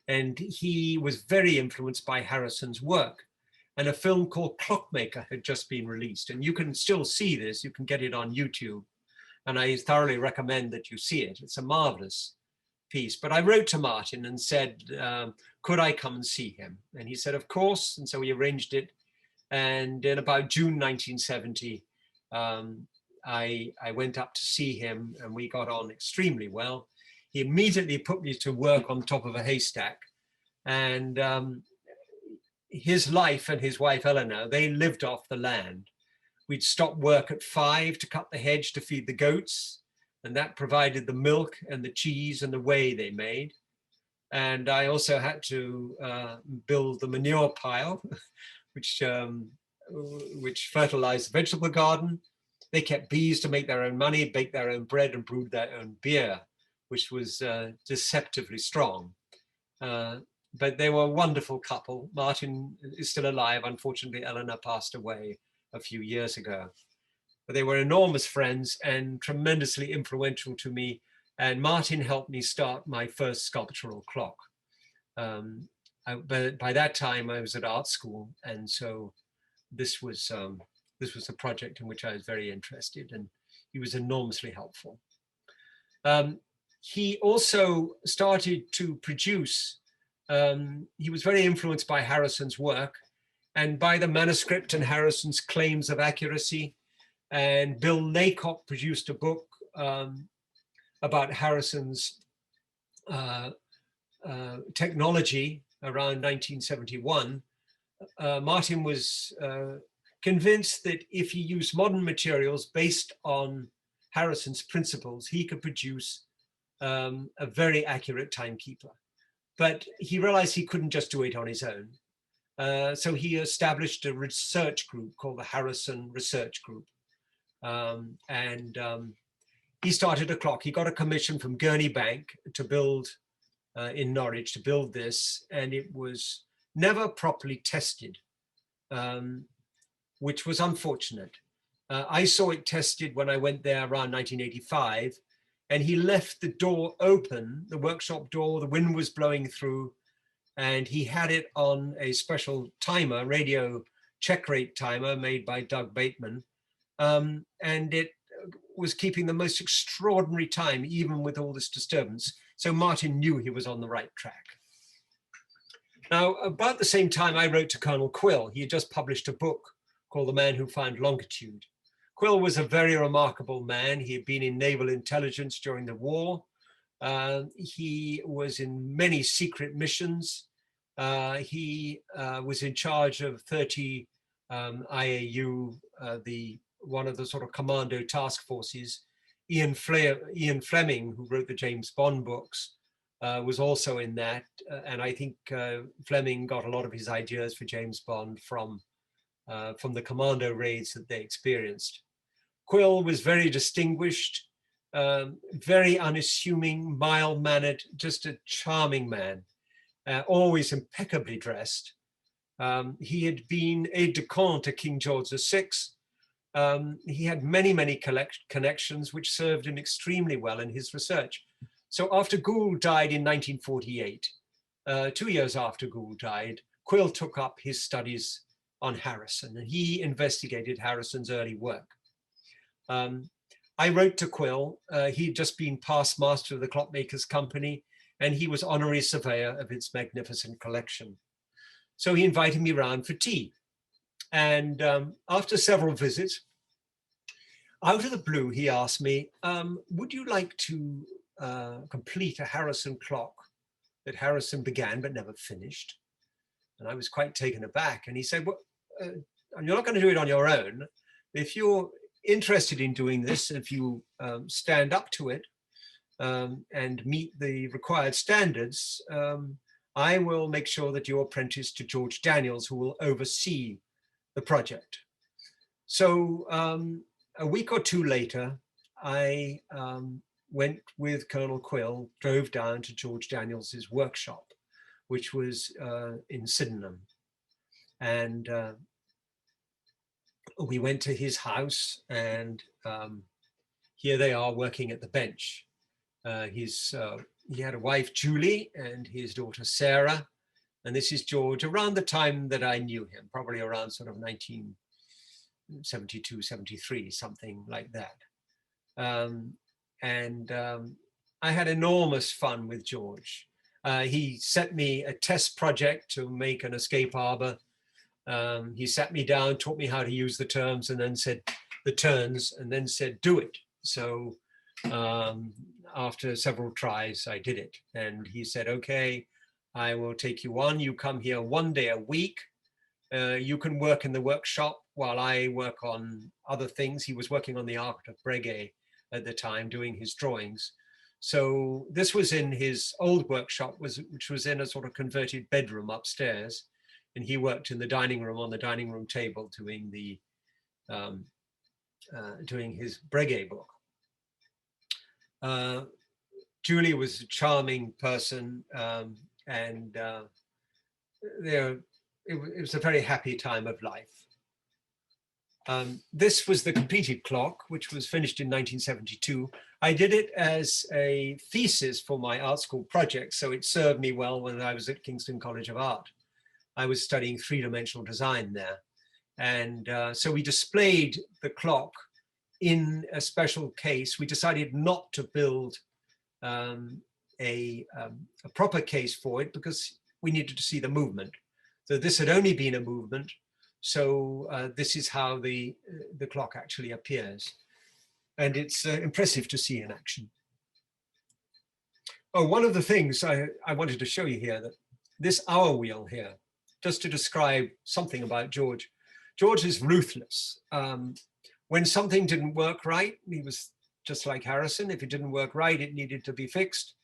And he was very influenced by Harrison's work. And a film called Clockmaker had just been released. And you can still see this, you can get it on YouTube. And I thoroughly recommend that you see it. It's a marvelous piece. But I wrote to Martin and said, could I come and see him? And he said, of course. And so we arranged it. And in about June 1970, I went up to see him, and we got on extremely well. He immediately put me to work on top of a haystack. And his life and his wife, Eleanor, they lived off the land. We'd stop work at 5 to cut the hedge to feed the goats. And that provided the milk and the cheese and the whey they made. And I also had to build the manure pile, which fertilized the vegetable garden. They kept bees to make their own money, baked their own bread, and brewed their own beer, which was deceptively strong. but they were a wonderful couple. Martin is still alive. Unfortunately, Eleanor passed away a few years ago. But they were enormous friends and tremendously influential to me. And Martin helped me start my first sculptural clock. But by that time, I was at art school, and so this was a project in which I was very interested, and he was enormously helpful. He also started to produce. He was very influenced by Harrison's work, and by the manuscript and Harrison's claims of accuracy. And Bill Laycock produced a book about Harrison's technology around 1971. Martin was convinced that if he used modern materials based on Harrison's principles, he could produce a very accurate timekeeper. But he realized he couldn't just do it on his own. So he established a research group called the Harrison Research Group. He started a clock. He got a commission from Gurney Bank to build in Norwich to build this, and it was never properly tested, which was unfortunate. I saw it tested when I went there around 1985, and he left the door open, the workshop door, the wind was blowing through, and he had it on a special timer, radio check rate timer made by Doug Bateman. And it was keeping the most extraordinary time, even with all this disturbance. So Martin knew he was on the right track. Now, about the same time, I wrote to Colonel Quill. He had just published a book called The Man Who Found Longitude. Quill was a very remarkable man. He had been in naval intelligence during the war. He was in many secret missions. He was in charge of 30 IAU, one of the sort of commando task forces. Ian Fleming, who wrote the James Bond books, was also in that. And I think Fleming got a lot of his ideas for James Bond from the commando raids that they experienced. Quill was very distinguished, very unassuming, mild-mannered, just a charming man, always impeccably dressed. He had been aide-de-camp to King George VI. He had many connections which served him extremely well in his research. So after Gould died in 1948, 2 years after Gould died, Quill took up his studies on Harrison, and he investigated Harrison's early work. I wrote to Quill. He'd just been past master of the Clockmakers Company, and he was honorary surveyor of its magnificent collection. So he invited me round for tea. And after several visits, out of the blue, he asked me, would you like to complete a Harrison clock that Harrison began but never finished? And I was quite taken aback. And he said, well, you're not going to do it on your own. If you're interested in doing this, if you stand up to it and meet the required standards, I will make sure that you're apprenticed to George Daniels, who will oversee the project. So a week or two later, I went with Colonel Quill, drove down to George Daniels's workshop, which was in Sydenham. And we went to his house, and here they are working at the bench. He had a wife, Julie, and his daughter, Sarah. And this is George around the time that I knew him, probably around sort of 1972, 73, something like that. I had enormous fun with George. He set me a test project to make an escape harbor. He sat me down, taught me how to use the terms, and then said the turns, and then said, do it. So after several tries, I did it. And he said, okay, I will take you on. You come here 1 day a week. You can work in the workshop while I work on other things. He was working on the Arc of Breguet at the time, doing his drawings. So this was in his old workshop, which was in a sort of converted bedroom upstairs. And he worked in the dining room on the dining room table doing his Breguet book. Julie was a charming person, and it was a very happy time of life. This was the completed clock, which was finished in 1972. I did it as a thesis for my art school project, so it served me well when I was at Kingston College of Art. I was studying three-dimensional design there. And so we displayed the clock in a special case. We decided not to build a proper case for it because we needed to see the movement. So this had only been a movement. So this is how the clock actually appears. And it's impressive to see in action. Oh, one of the things I wanted to show you here, that this hour wheel here, just to describe something about George. George is ruthless. When something didn't work right, he was just like Harrison. If it didn't work right, it needed to be fixed,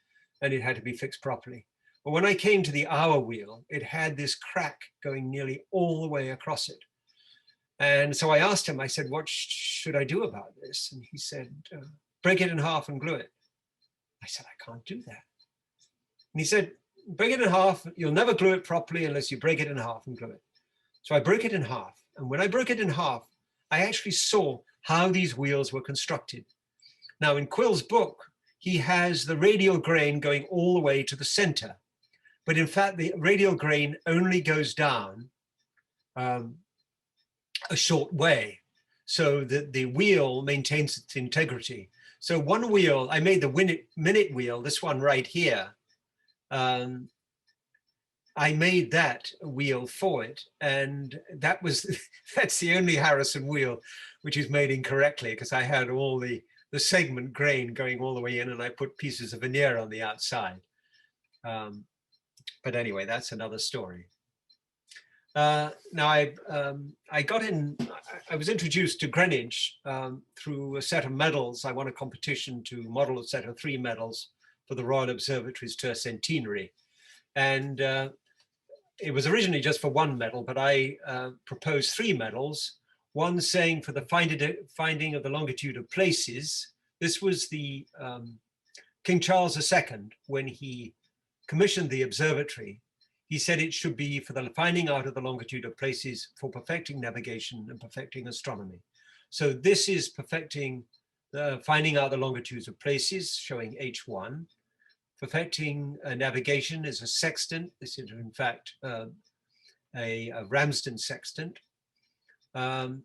and it had to be fixed properly. But when I came to the hour wheel, it had this crack going nearly all the way across it. And so I asked him, I said, what should I do about this? And he said, break it in half and glue it. I said, I can't do that. And he said, break it in half. You'll never glue it properly unless you break it in half and glue it. So I broke it in half. And when I broke it in half, I actually saw how these wheels were constructed. Now in Quill's book, he has the radial grain going all the way to the center. But in fact, the radial grain only goes down a short way, so that the wheel maintains its integrity. So one wheel, I made the minute wheel, this one right here. I made that wheel for it, and that's the only Harrison wheel which is made incorrectly, because I had all the segment grain going all the way in, and I put pieces of veneer on the outside. But anyway, that's another story. Now I was introduced to Greenwich through a set of medals. I won a competition to model a set of 3 medals for the Royal Observatory's tercentenary. And it was originally just for 1 medal, but I proposed 3 medals. One saying for the finding of the longitude of places. This was the King Charles II, when he commissioned the observatory. He said it should be for the finding out of the longitude of places, for perfecting navigation and perfecting astronomy. So this is perfecting, finding out the longitudes of places, showing H1. Perfecting navigation is a sextant. This is in fact a Ramsden sextant. And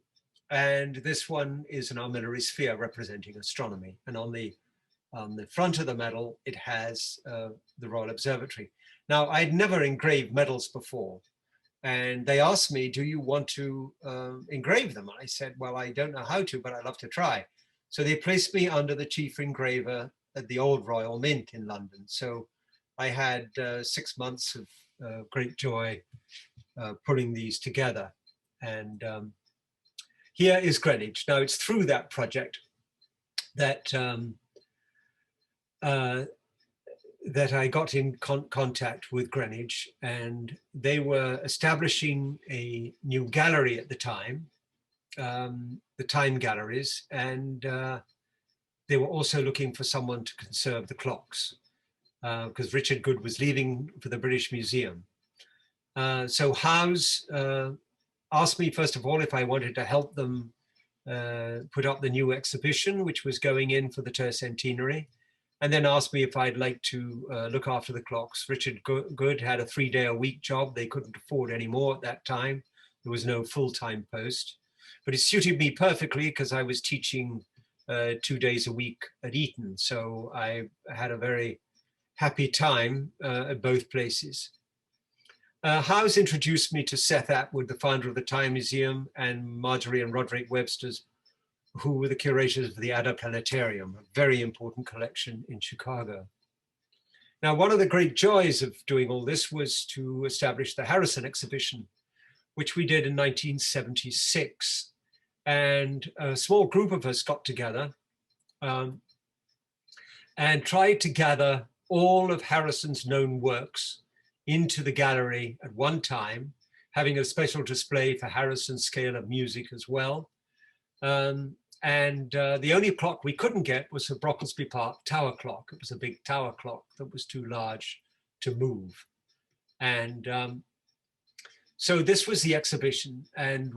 this one is an armillary sphere representing astronomy. And on the front of the medal, it has the Royal Observatory. Now, I'd never engraved medals before, and they asked me, do you want to engrave them? I said, well, I don't know how to, but I'd love to try. So they placed me under the chief engraver at the Old Royal Mint in London. So I had 6 months of great joy putting these together. And here is Greenwich. Now, it's through that project that that I got in contact with Greenwich, and they were establishing a new gallery at the time, the Time Galleries, and they were also looking for someone to conserve the clocks, because Richard Good was leaving for the British Museum. So Howes asked me, first of all, if I wanted to help them put up the new exhibition, which was going in for the tercentenary, and then asked me if I'd like to look after the clocks. Richard Good had a 3-day-a-week job. They couldn't afford any more at that time. There was no full-time post. But it suited me perfectly because I was teaching 2 days a week at Eton. So I had a very happy time at both places. Howes introduced me to Seth Atwood, the founder of the Time Museum, and Marjorie and Roderick Webster's, who were the curators of the Adder Planetarium, a very important collection in Chicago. Now, one of the great joys of doing all this was to establish the Harrison exhibition, which we did in 1976. And a small group of us got together and tried to gather all of Harrison's known works into the gallery at one time, having a special display for Harrison's scale of music as well. The only clock we couldn't get was the Brocklesby Park tower clock. It was a big tower clock that was too large to move. And So this was the exhibition, and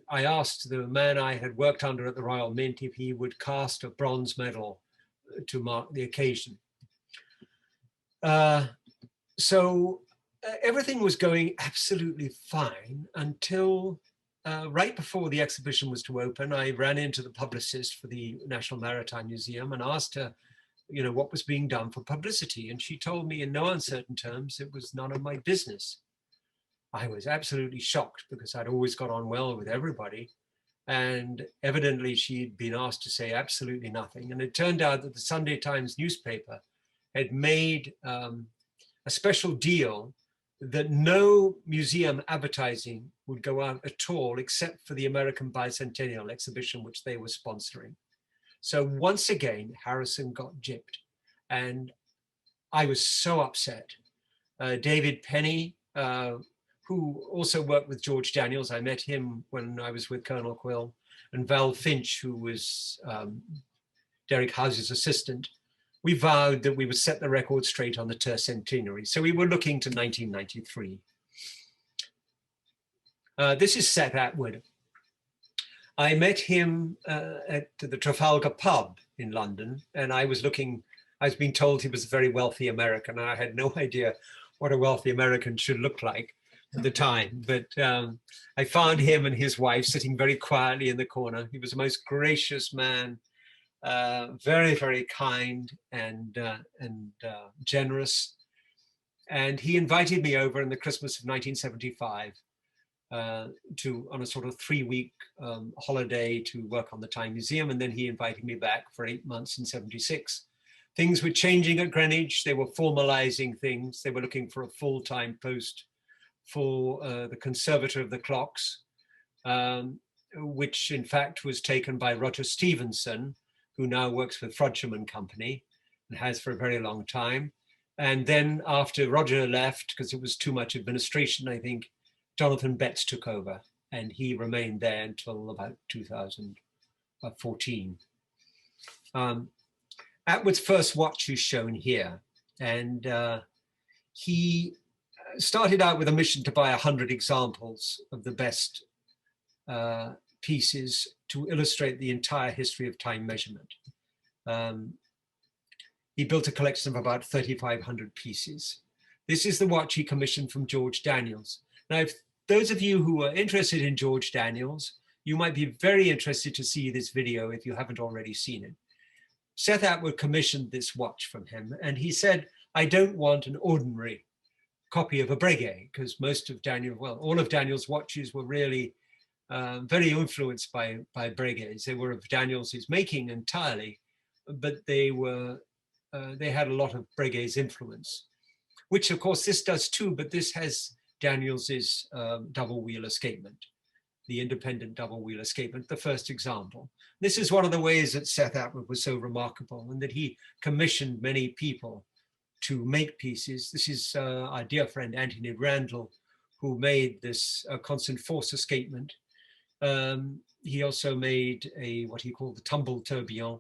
I asked the man I had worked under at the Royal Mint if he would cast a bronze medal to mark the occasion. So everything was going absolutely fine until right before the exhibition was to open. I ran into the publicist for the National Maritime Museum and asked her, you know, what was being done for publicity. And she told me in no uncertain terms it was none of my business. I was absolutely shocked because I'd always got on well with everybody. And evidently she'd been asked to say absolutely nothing. And it turned out that the Sunday Times newspaper had made a special deal that no museum advertising would go out at all except for the American Bicentennial exhibition, which they were sponsoring. So once again, Harrison got gypped. And I was so upset. David Penny, who also worked with George Daniels. I met him when I was with Colonel Quill, and Val Finch, who was Derek House's assistant. We vowed that we would set the record straight on the tercentenary. So we were looking to 1993. This is Seth Atwood. I met him at the Trafalgar pub in London, and I was being told he was a very wealthy American, and I had no idea what a wealthy American should look like at the time. But I found him and his wife sitting very quietly in the corner. He was the most gracious man, very, very kind and generous. And he invited me over in the Christmas of 1975 on a sort of 3-week holiday to work on the Time Museum. And then he invited me back for 8 months in 76. Things were changing at Greenwich. They were formalizing things. They were looking for a full-time post for the conservator of the clocks, which in fact was taken by Roger Stevenson, who now works with Frodsham and Company and has for a very long time. And then after Roger left, because it was too much administration, I think, Jonathan Betts took over, and he remained there until about 2014. Atwood's first watch is shown here, and he started out with a mission to buy 100 examples of the best pieces to illustrate the entire history of time measurement. He built a collection of about 3,500 pieces. This is the watch he commissioned from George Daniels. Now, if those of you who are interested in George Daniels, you might be very interested to see this video if you haven't already seen it. Seth Atwood commissioned this watch from him, and he said, I don't want an ordinary copy of a Breguet, because most of Daniel, well, all of Daniel's watches were really very influenced by Breguets. They were of Daniels's making entirely, but they had a lot of Breguet's influence, which of course this does too, but this has Daniels's double wheel escapement, the independent double wheel escapement, the first example. This is one of the ways that Seth Atwood was so remarkable, and that he commissioned many people to make pieces. This is our dear friend Anthony Randall, who made this constant force escapement. He also made what he called the tumble tourbillon,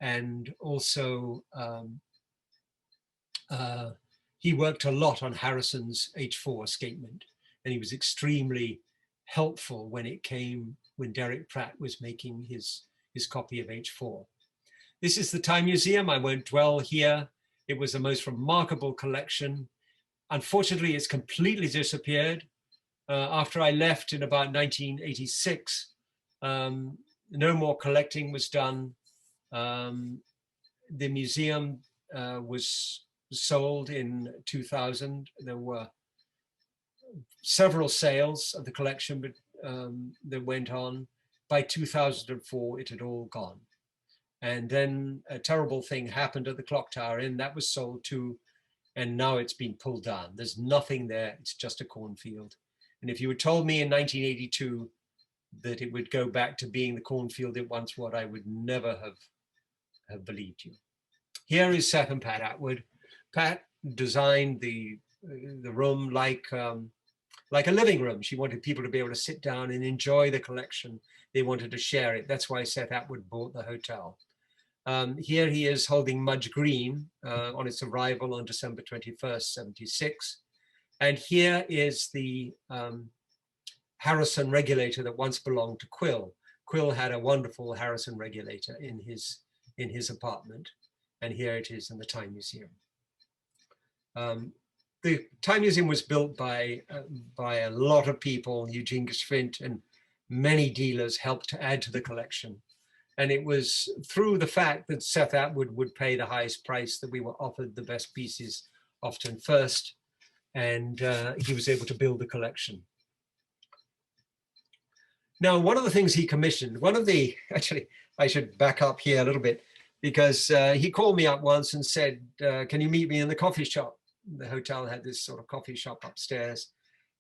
and also he worked a lot on Harrison's H4 escapement, and he was extremely helpful when Derek Pratt was making his copy of H4. This is the Time Museum. I won't dwell here. It was the most remarkable collection. Unfortunately, it's completely disappeared. After I left in about 1986, no more collecting was done. The museum was sold in 2000. There were several sales of the collection that went on. By 2004, it had all gone. And then a terrible thing happened at the clock tower, and that was sold too. And now it's been pulled down. There's nothing there. It's just a cornfield. And if you had told me in 1982 that it would go back to being the cornfield it once was, I would never have believed you. Here is Seth and Pat Atwood. Pat designed the room like a living room. She wanted people to be able to sit down and enjoy the collection. They wanted to share it. That's why Seth Atwood bought the hotel. Here he is holding Mudge Green on its arrival on December 21st, 76. And here is the Harrison regulator that once belonged to Quill. Quill had a wonderful Harrison regulator in his apartment, and here it is in the Time Museum. The Time Museum was built by a lot of people. Eugene Geschwind and many dealers helped to add to the collection. And it was through the fact that Seth Atwood would pay the highest price that we were offered the best pieces, often first, and he was able to build the collection. Now, one of the things he commissioned, actually, I should back up here a little bit, because he called me up once and said, can you meet me in the coffee shop? The hotel had this sort of coffee shop upstairs.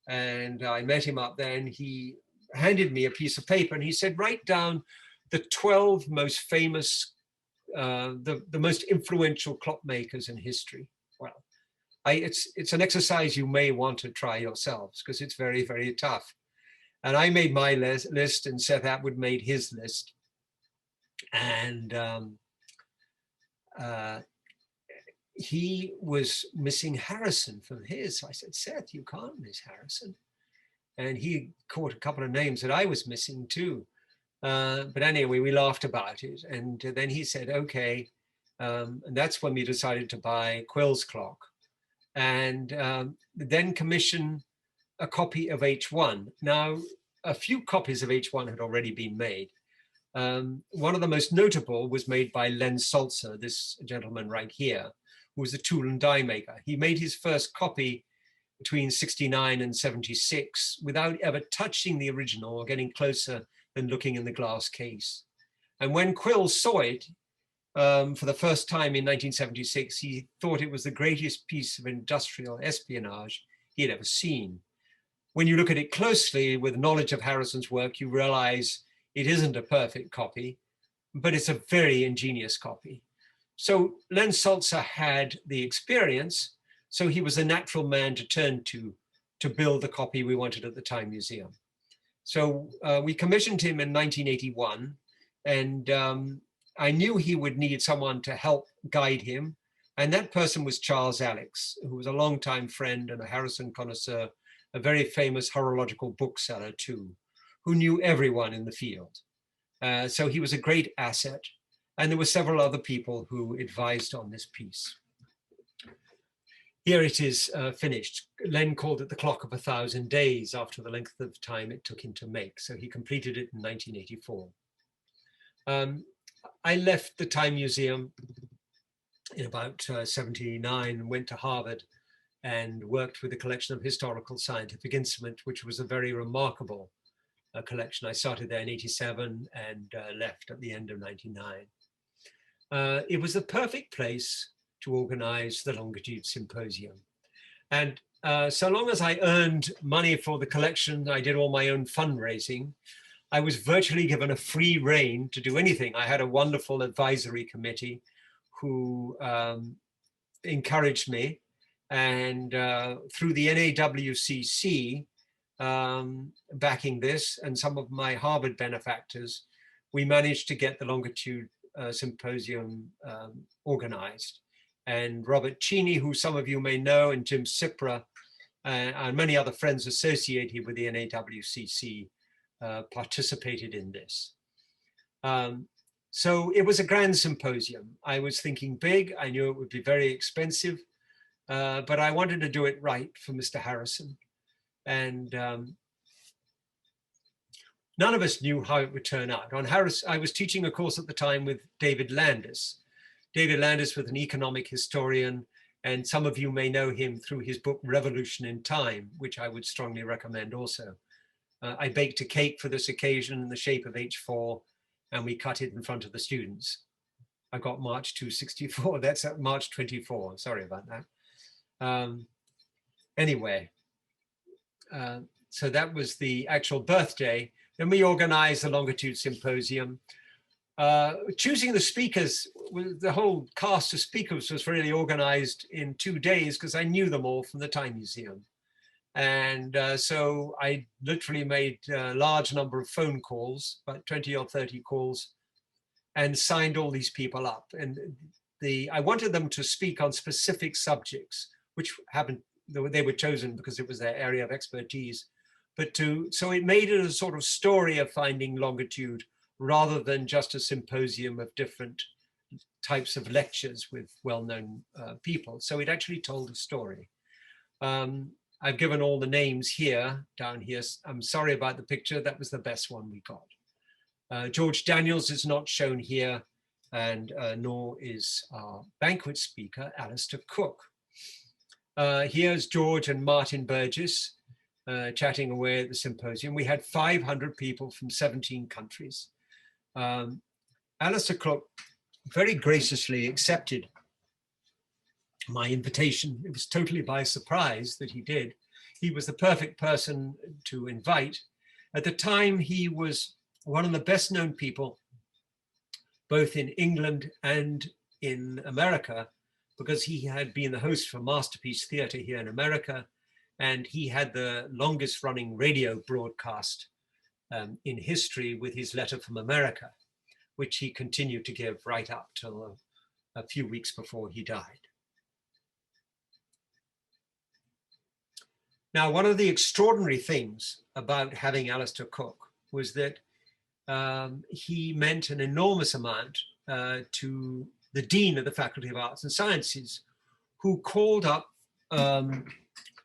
And I met him up there, and he handed me a piece of paper, and he said, write down the 12 most famous, the most influential clockmakers in history. Well, it's an exercise you may want to try yourselves, because it's very, very tough. And I made my list, and Seth Atwood made his list. And he was missing Harrison from his. So I said, Seth, you can't miss Harrison. And he caught a couple of names that I was missing too. But anyway, we laughed about it. And then he said, okay. And that's when we decided to buy Quill's clock. And then commission a copy of H1. Now, a few copies of H1 had already been made. One of the most notable was made by Len Salzer, this gentleman right here, who was a tool and die maker. He made his first copy between 69 and 76 without ever touching the original or getting closer than looking in the glass case. And when Quill saw it for the first time in 1976, he thought it was the greatest piece of industrial espionage he had ever seen. When you look at it closely with knowledge of Harrison's work, you realize it isn't a perfect copy, but it's a very ingenious copy. So Len Salzer had the experience, so he was a natural man to turn to build the copy we wanted at the Time Museum. So we commissioned him in 1981, and I knew he would need someone to help guide him. And that person was Charles Alex, who was a longtime friend and a Harrison connoisseur, a very famous horological bookseller too, who knew everyone in the field. So he was a great asset. And there were several other people who advised on this piece. Here it is finished. Len called it the clock of 1,000 days after the length of time it took him to make. So he completed it in 1984. I left the Time Museum in about 79 and went to Harvard and worked with a collection of historical scientific instrument, which was a very remarkable collection. I started there in 87 and left at the end of 99. It was the perfect place to organize the Longitude Symposium. And so long as I earned money for the collection, I did all my own fundraising. I was virtually given a free rein to do anything. I had a wonderful advisory committee who encouraged me. And through the NAWCC backing this and some of my Harvard benefactors, we managed to get the Longitude Symposium organized. And Robert Cheney, who some of you may know, and Jim Cipra, and many other friends associated with the NAWCC participated in this. So it was a grand symposium. I was thinking big. I knew it would be very expensive, but I wanted to do it right for Mr. Harrison. And none of us knew how it would turn out. On Harris, I was teaching a course at the time with David Landis. David Landis was an economic historian, and some of you may know him through his book, Revolution in Time, which I would strongly recommend also. I baked a cake for this occasion in the shape of H4, and we cut it in front of the students. I got March 264, that's at March 24, sorry about that. Anyway, so that was the actual birthday. Then we organized the Longitude Symposium. Choosing the speakers, the whole cast of speakers was really organized in 2 days because I knew them all from the Time Museum. And so I literally made a large number of phone calls, about 20 or 30 calls, and signed all these people up. And I wanted them to speak on specific subjects, which happened, they were chosen because it was their area of expertise, but so it made it a sort of story of finding longitude rather than just a symposium of different types of lectures with well-known people. So it actually told a story. I've given all the names here, down here. I'm sorry about the picture. That was the best one we got. George Daniels is not shown here, and nor is our banquet speaker, Alistair Cook. Here's George and Martin Burgess chatting away at the symposium. We had 500 people from 17 countries. Alistair Cook very graciously accepted my invitation. It was totally by surprise that he did. He was the perfect person to invite. At the time, he was one of the best known people, both in England and in America, because he had been the host for Masterpiece Theatre here in America, and he had the longest running radio broadcast in history with his Letter from America, which he continued to give right up till a few weeks before he died. Now, one of the extraordinary things about having Alistair Cook was that he meant an enormous amount to the Dean of the Faculty of Arts and Sciences, who called up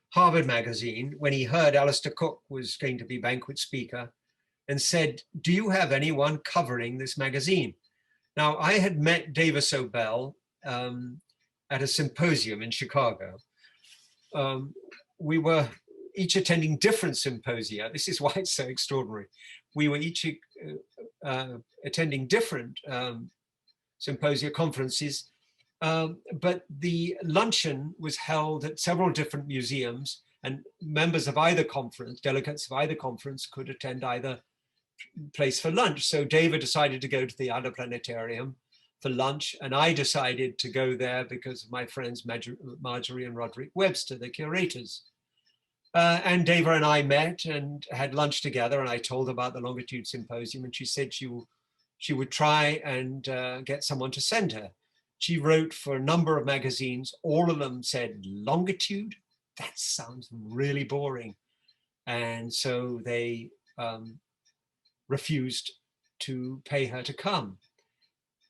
Harvard Magazine when he heard Alistair Cook was going to be banquet speaker and said, "Do you have anyone covering this magazine?" Now, I had met Davis O'Bell at a symposium in Chicago. We were each attending different symposia. This is why it's so extraordinary. We were each attending different symposia conferences, but the luncheon was held at several different museums, and members of either conference, delegates of either conference, could attend either place for lunch. So David decided to go to the Outer Planetarium for lunch, and I decided to go there because of my friends Marjorie and Roderick Webster, the curators. And Dava and I met and had lunch together, and I told her about the Longitude Symposium, and she said she would try and get someone to send her. She wrote for a number of magazines. All of them said, "Longitude? That sounds really boring." And so they refused to pay her to come.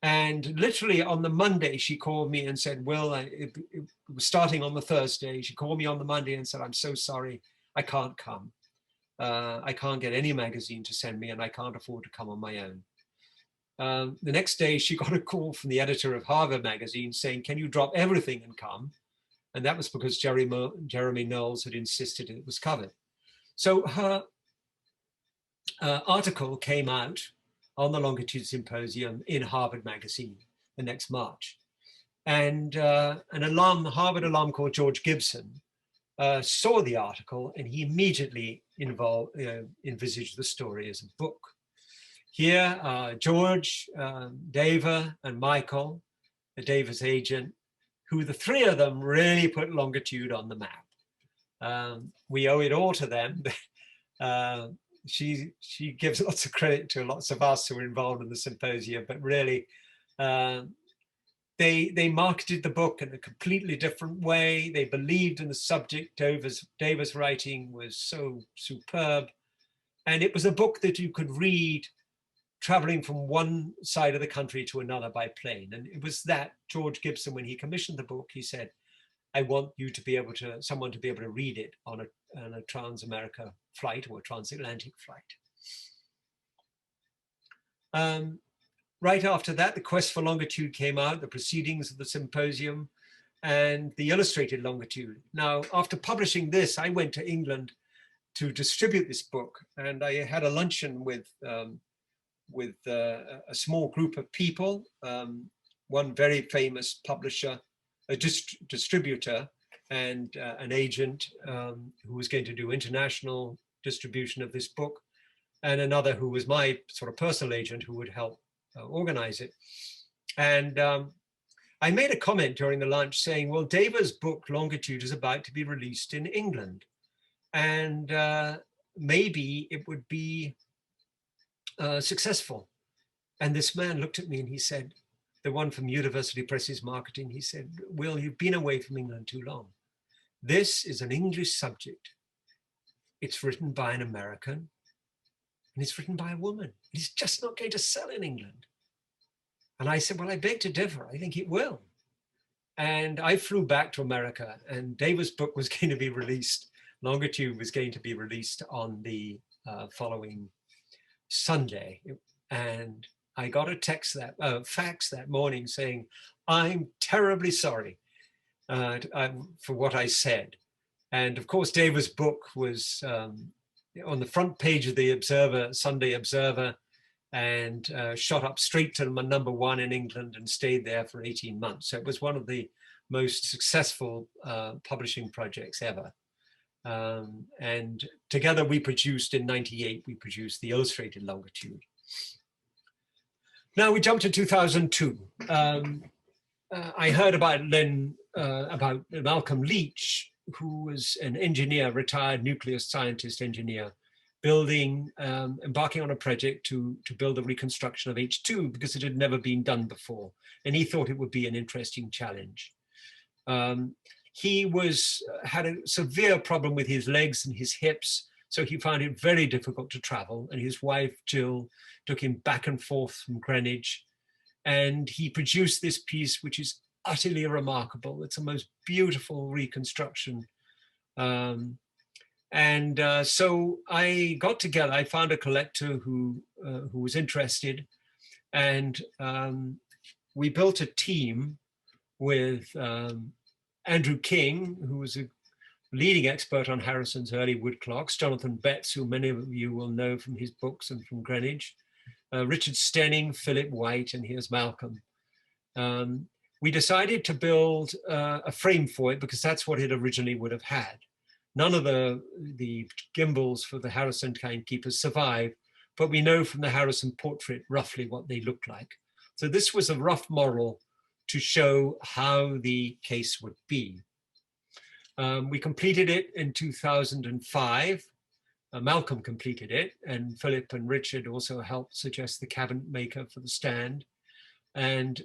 And literally on the Monday, she called me and said, "Will," it was starting on the Thursday. She called me on the Monday and said, "I'm so sorry, I can't come. I can't get any magazine to send me, and I can't afford to come on my own." The next day, she got a call from the editor of Harvard Magazine saying, "Can you drop everything and come?" And that was because Jeremy Knowles had insisted it was covered. So her article came out on the Longitude Symposium in Harvard Magazine the next March. And an Harvard alum called George Gibson saw the article, and he immediately envisaged the story as a book. Here, George, Dava, and Michael, Dava's agent, who the three of them really put longitude on the map. We owe it all to them. She gives lots of credit to lots of us who were involved in the symposium, but really they marketed the book in a completely different way. They believed in the subject. Dava's writing was so superb. And it was a book that you could read traveling from one side of the country to another by plane. And it was that George Gibson, when he commissioned the book, he said, "I want you to be able to, someone to be able to read it on a Trans-America flight or a transatlantic flight." Right after that, the Quest for Longitude came out, the proceedings of the symposium, and the Illustrated Longitude. Now, after publishing this, I went to England to distribute this book, and I had a luncheon with a small group of people, one very famous publisher, a distributor, and an agent who was going to do international distribution of this book, and another who was my sort of personal agent who would help organize it. And I made a comment during the lunch saying, well, Dava's book, Longitude, is about to be released in England. And maybe it would be successful. And this man looked at me and he said, the one from University Press's marketing, he said, "Will, you've been away from England too long. This is an English subject. It's written by an American, and it's written by a woman. It's just not going to sell in England. And I said, well, I beg to differ. I think it will. And I flew back to America, and David's book was going to be released. Longitude was going to be released on the following Sunday. And I got a fax that morning saying, I'm terribly sorry for what I said. And of course, David's book was on the front page of the Observer, Sunday Observer, and shot up straight to #1 in England and stayed there for 18 months. So it was one of the most successful publishing projects ever. And together we produced, in '98, we produced the Illustrated Longitude. Now we jump to 2002. I heard about Malcolm Leach, who was an engineer, retired nuclear scientist engineer, embarking on a project to build a reconstruction of H2 because it had never been done before. And he thought it would be an interesting challenge. He had a severe problem with his legs and his hips, so he found it very difficult to travel. And his wife, Jill, took him back and forth from Greenwich. And he produced this piece, which is utterly remarkable. It's the most beautiful reconstruction. So I got together, I found a collector who was interested, and we built a team with Andrew King, who was a leading expert on Harrison's early wood clocks, Jonathan Betts, who many of you will know from his books and from Greenwich, Richard Stenning, Philip White, and here's Malcolm. We decided to build a frame for it because that's what it originally would have had. None of the gimbals for the Harrison Timekeepers survive, but we know from the Harrison portrait roughly what they look like. So this was a rough model to show how the case would be. We completed it in 2005. Malcolm completed it, and Philip and Richard also helped suggest the cabinet maker for the stand. And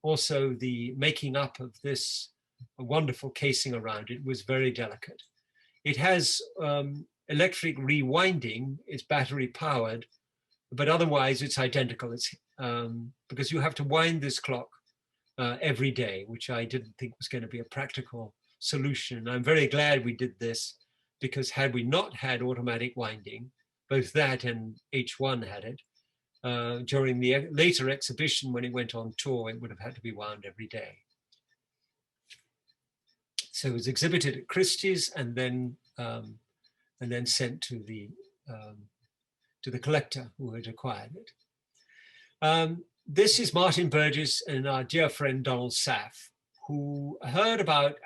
also the making up of this wonderful casing around it was very delicate. It has electric rewinding, it's battery powered, but otherwise it's identical. It's because you have to wind this clock every day, which I didn't think was going to be a practical solution. I'm very glad we did this, because had we not had automatic winding, both that and H1 had it, during the later exhibition when it went on tour, it would have had to be wound every day. So it was exhibited at Christie's and then sent to the collector who had acquired it. This is Martin Burgess and our dear friend Donald Saff, who heard about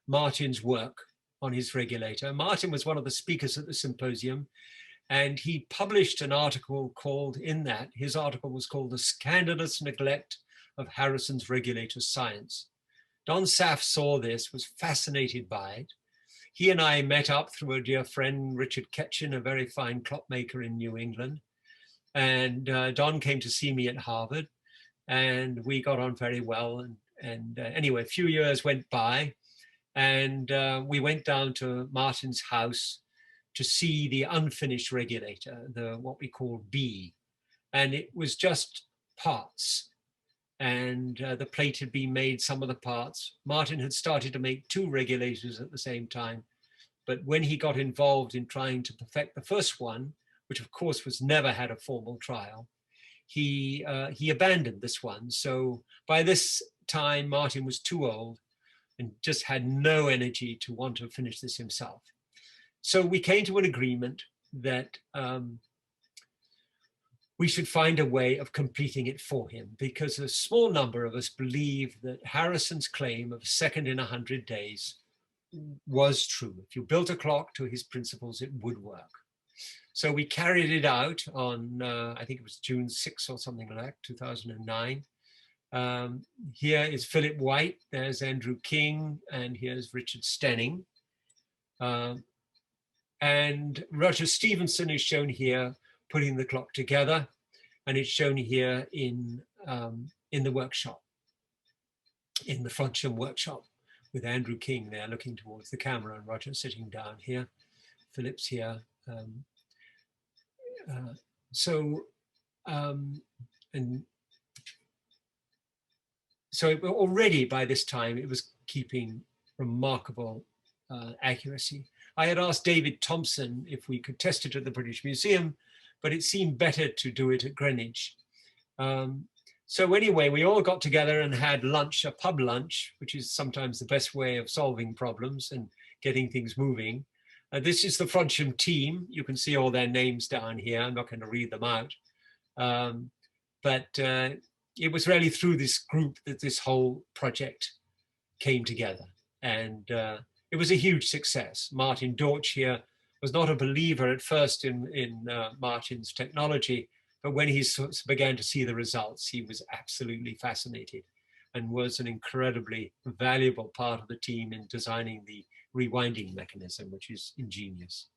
Martin's work on his regulator. Martin was one of the speakers at the symposium, and he published an article his article was called "The Scandalous Neglect of Harrison's Regulator Science." Don Saff saw this, was fascinated by it. He and I met up through a dear friend, Richard Ketchin, a very fine clockmaker in New England. And Don came to see me at Harvard, and we got on very well. And anyway, a few years went by, and we went down to Martin's house to see the unfinished regulator, what we call B. And it was just parts. And the plate had been made, some of the parts. Martin had started to make 2 regulators at the same time. But when he got involved in trying to perfect the first one, which of course was never had a formal trial, he abandoned this one. So by this time, Martin was too old and just had no energy to want to finish this himself. So we came to an agreement that we should find a way of completing it for him, because a small number of us believe that Harrison's claim of second in 100 days was true. If you built a clock to his principles, it would work. So we carried it out on, I think it was June 6th or something like that, 2009. Here is Philip White, there's Andrew King, and here's Richard Stenning. And Roger Stevenson is shown here putting the clock together, and it's shown here in the workshop, in the Frodsham workshop, with Andrew King there looking towards the camera and Roger sitting down here. Philip's here. And so already by this time, it was keeping remarkable accuracy. I had asked David Thompson if we could test it at the British Museum, but it seemed better to do it at Greenwich. So anyway, we all got together and had lunch, a pub lunch, which is sometimes the best way of solving problems and getting things moving. This is the Frodsham team. You can see all their names down here. I'm not going to read them out. But it was really through this group that this whole project came together. And it was a huge success. Martin Dortch here was not a believer at first in Martin's technology, but when he began to see the results, he was absolutely fascinated and was an incredibly valuable part of the team in designing the rewinding mechanism, which is ingenious.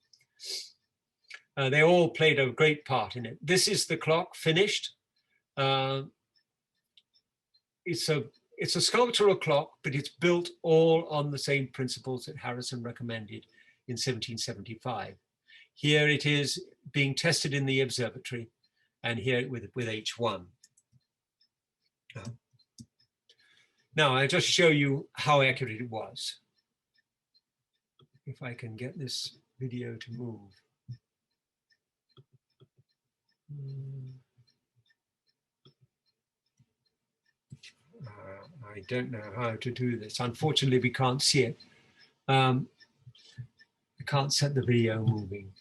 They all played a great part in it. This is the clock finished. It's a sculptural clock, but it's built all on the same principles that Harrison recommended in 1775. Here it is being tested in the observatory, and here with H1. Now I'll just show you how accurate it was. If I can get this video to move. I don't know how to do this. Unfortunately, we can't see it. I can't set the video moving.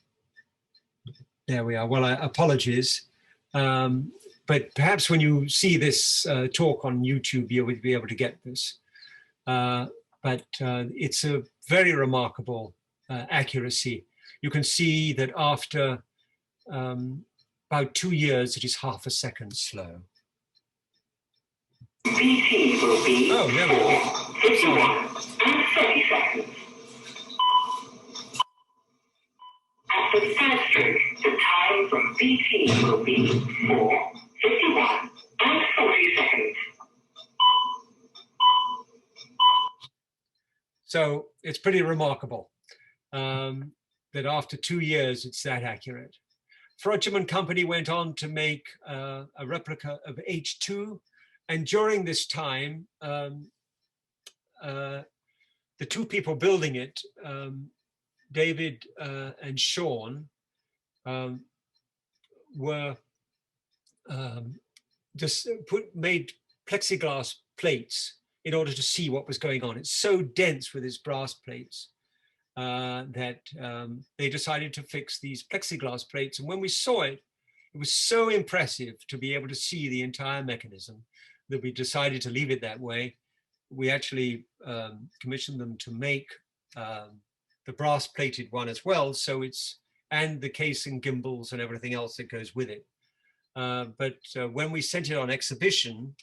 There we are. Well, apologies. But perhaps when you see this talk on YouTube, you will be able to get this. But it's a very remarkable accuracy. You can see that after about 2 years, it is half a second slow. BT will be 51 and 30 seconds. At the first stroke, the time from BT will be 4:51 and 40 seconds. So it's pretty remarkable that after 2 years, it's that accurate. Frodsham and Company went on to make a replica of H2. And during this time, the two people building it, David and Sean, were just made plexiglass plates in order to see what was going on. It's so dense with its brass plates that they decided to fix these plexiglass plates. And when we saw it, it was so impressive to be able to see the entire mechanism that we decided to leave it that way. We actually commissioned them to make the brass plated one as well. So and the case and gimbals and everything else that goes with it. But when we sent it on exhibition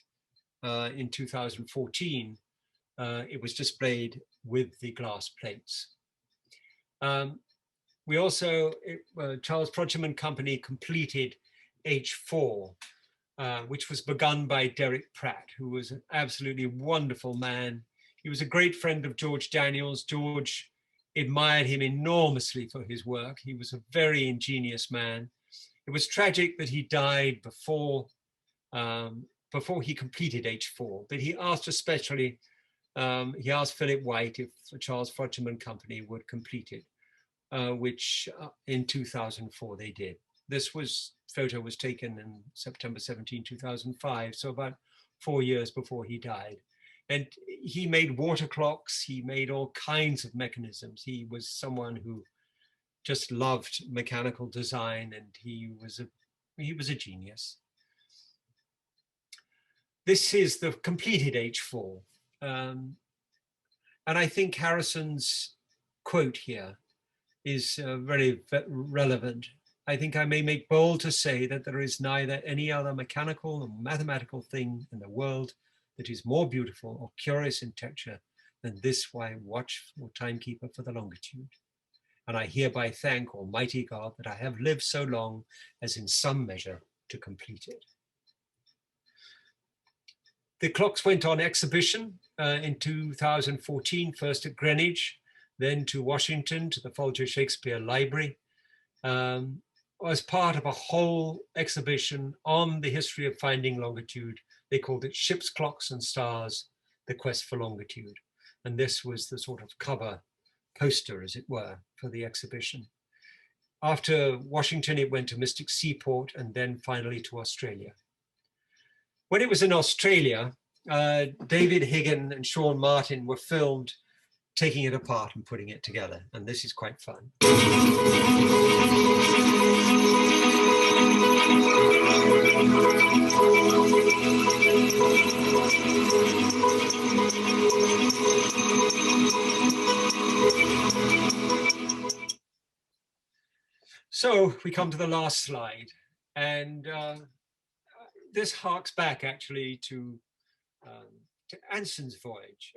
in 2014, it was displayed with the glass plates. We also, Charles Frodsham and Company completed H4, which was begun by Derek Pratt, who was an absolutely wonderful man. He was a great friend of George Daniels. George admired him enormously for his work. He was a very ingenious man. It was tragic that he died before he completed H4, but he asked especially, he asked Philip White if Charles Frodsham and Company would complete it, which in 2004 they did. This photo was taken in September 17, 2005, so about 4 years before he died. And he made water clocks, he made all kinds of mechanisms. He was someone who just loved mechanical design, and he was a genius. This is the completed H4. And I think Harrison's quote here is very relevant. I think I may make bold to say that there is neither any other mechanical or mathematical thing in the world that is more beautiful or curious in texture than this watch or timekeeper for the longitude. And I hereby thank Almighty God that I have lived so long as in some measure to complete it. The clocks went on exhibition in 2014, first at Greenwich, then to Washington, to the Folger Shakespeare Library, as part of a whole exhibition on the history of finding longitude. They called it Ships, Clocks and Stars, The Quest for Longitude. And this was the sort of cover poster, as it were, for the exhibition. After Washington, it went to Mystic Seaport and then finally to Australia. When it was in Australia, David Higgin and Sean Martin were filmed taking it apart and putting it together. And this is quite fun. So we come to the last slide, and this harks back actually to Anson's voyage.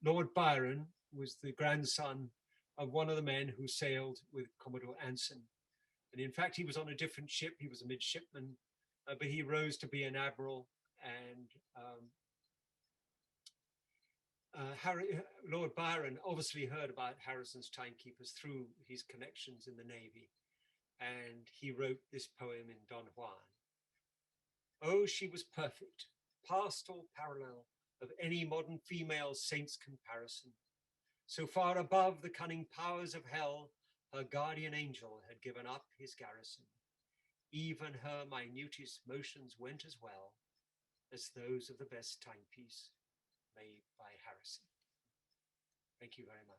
Lord Byron was the grandson of one of the men who sailed with Commodore Anson. And in fact, he was on a different ship. He was a midshipman, but he rose to be an admiral. And Lord Byron obviously heard about Harrison's Timekeepers through his connections in the Navy. And he wrote this poem in Don Juan. Oh, she was perfect, past all parallel of any modern female saint's comparison. So far above the cunning powers of hell, her guardian angel had given up his garrison. Even her minutest motions went as well as those of the best timepiece made by Harrison. Thank you very much.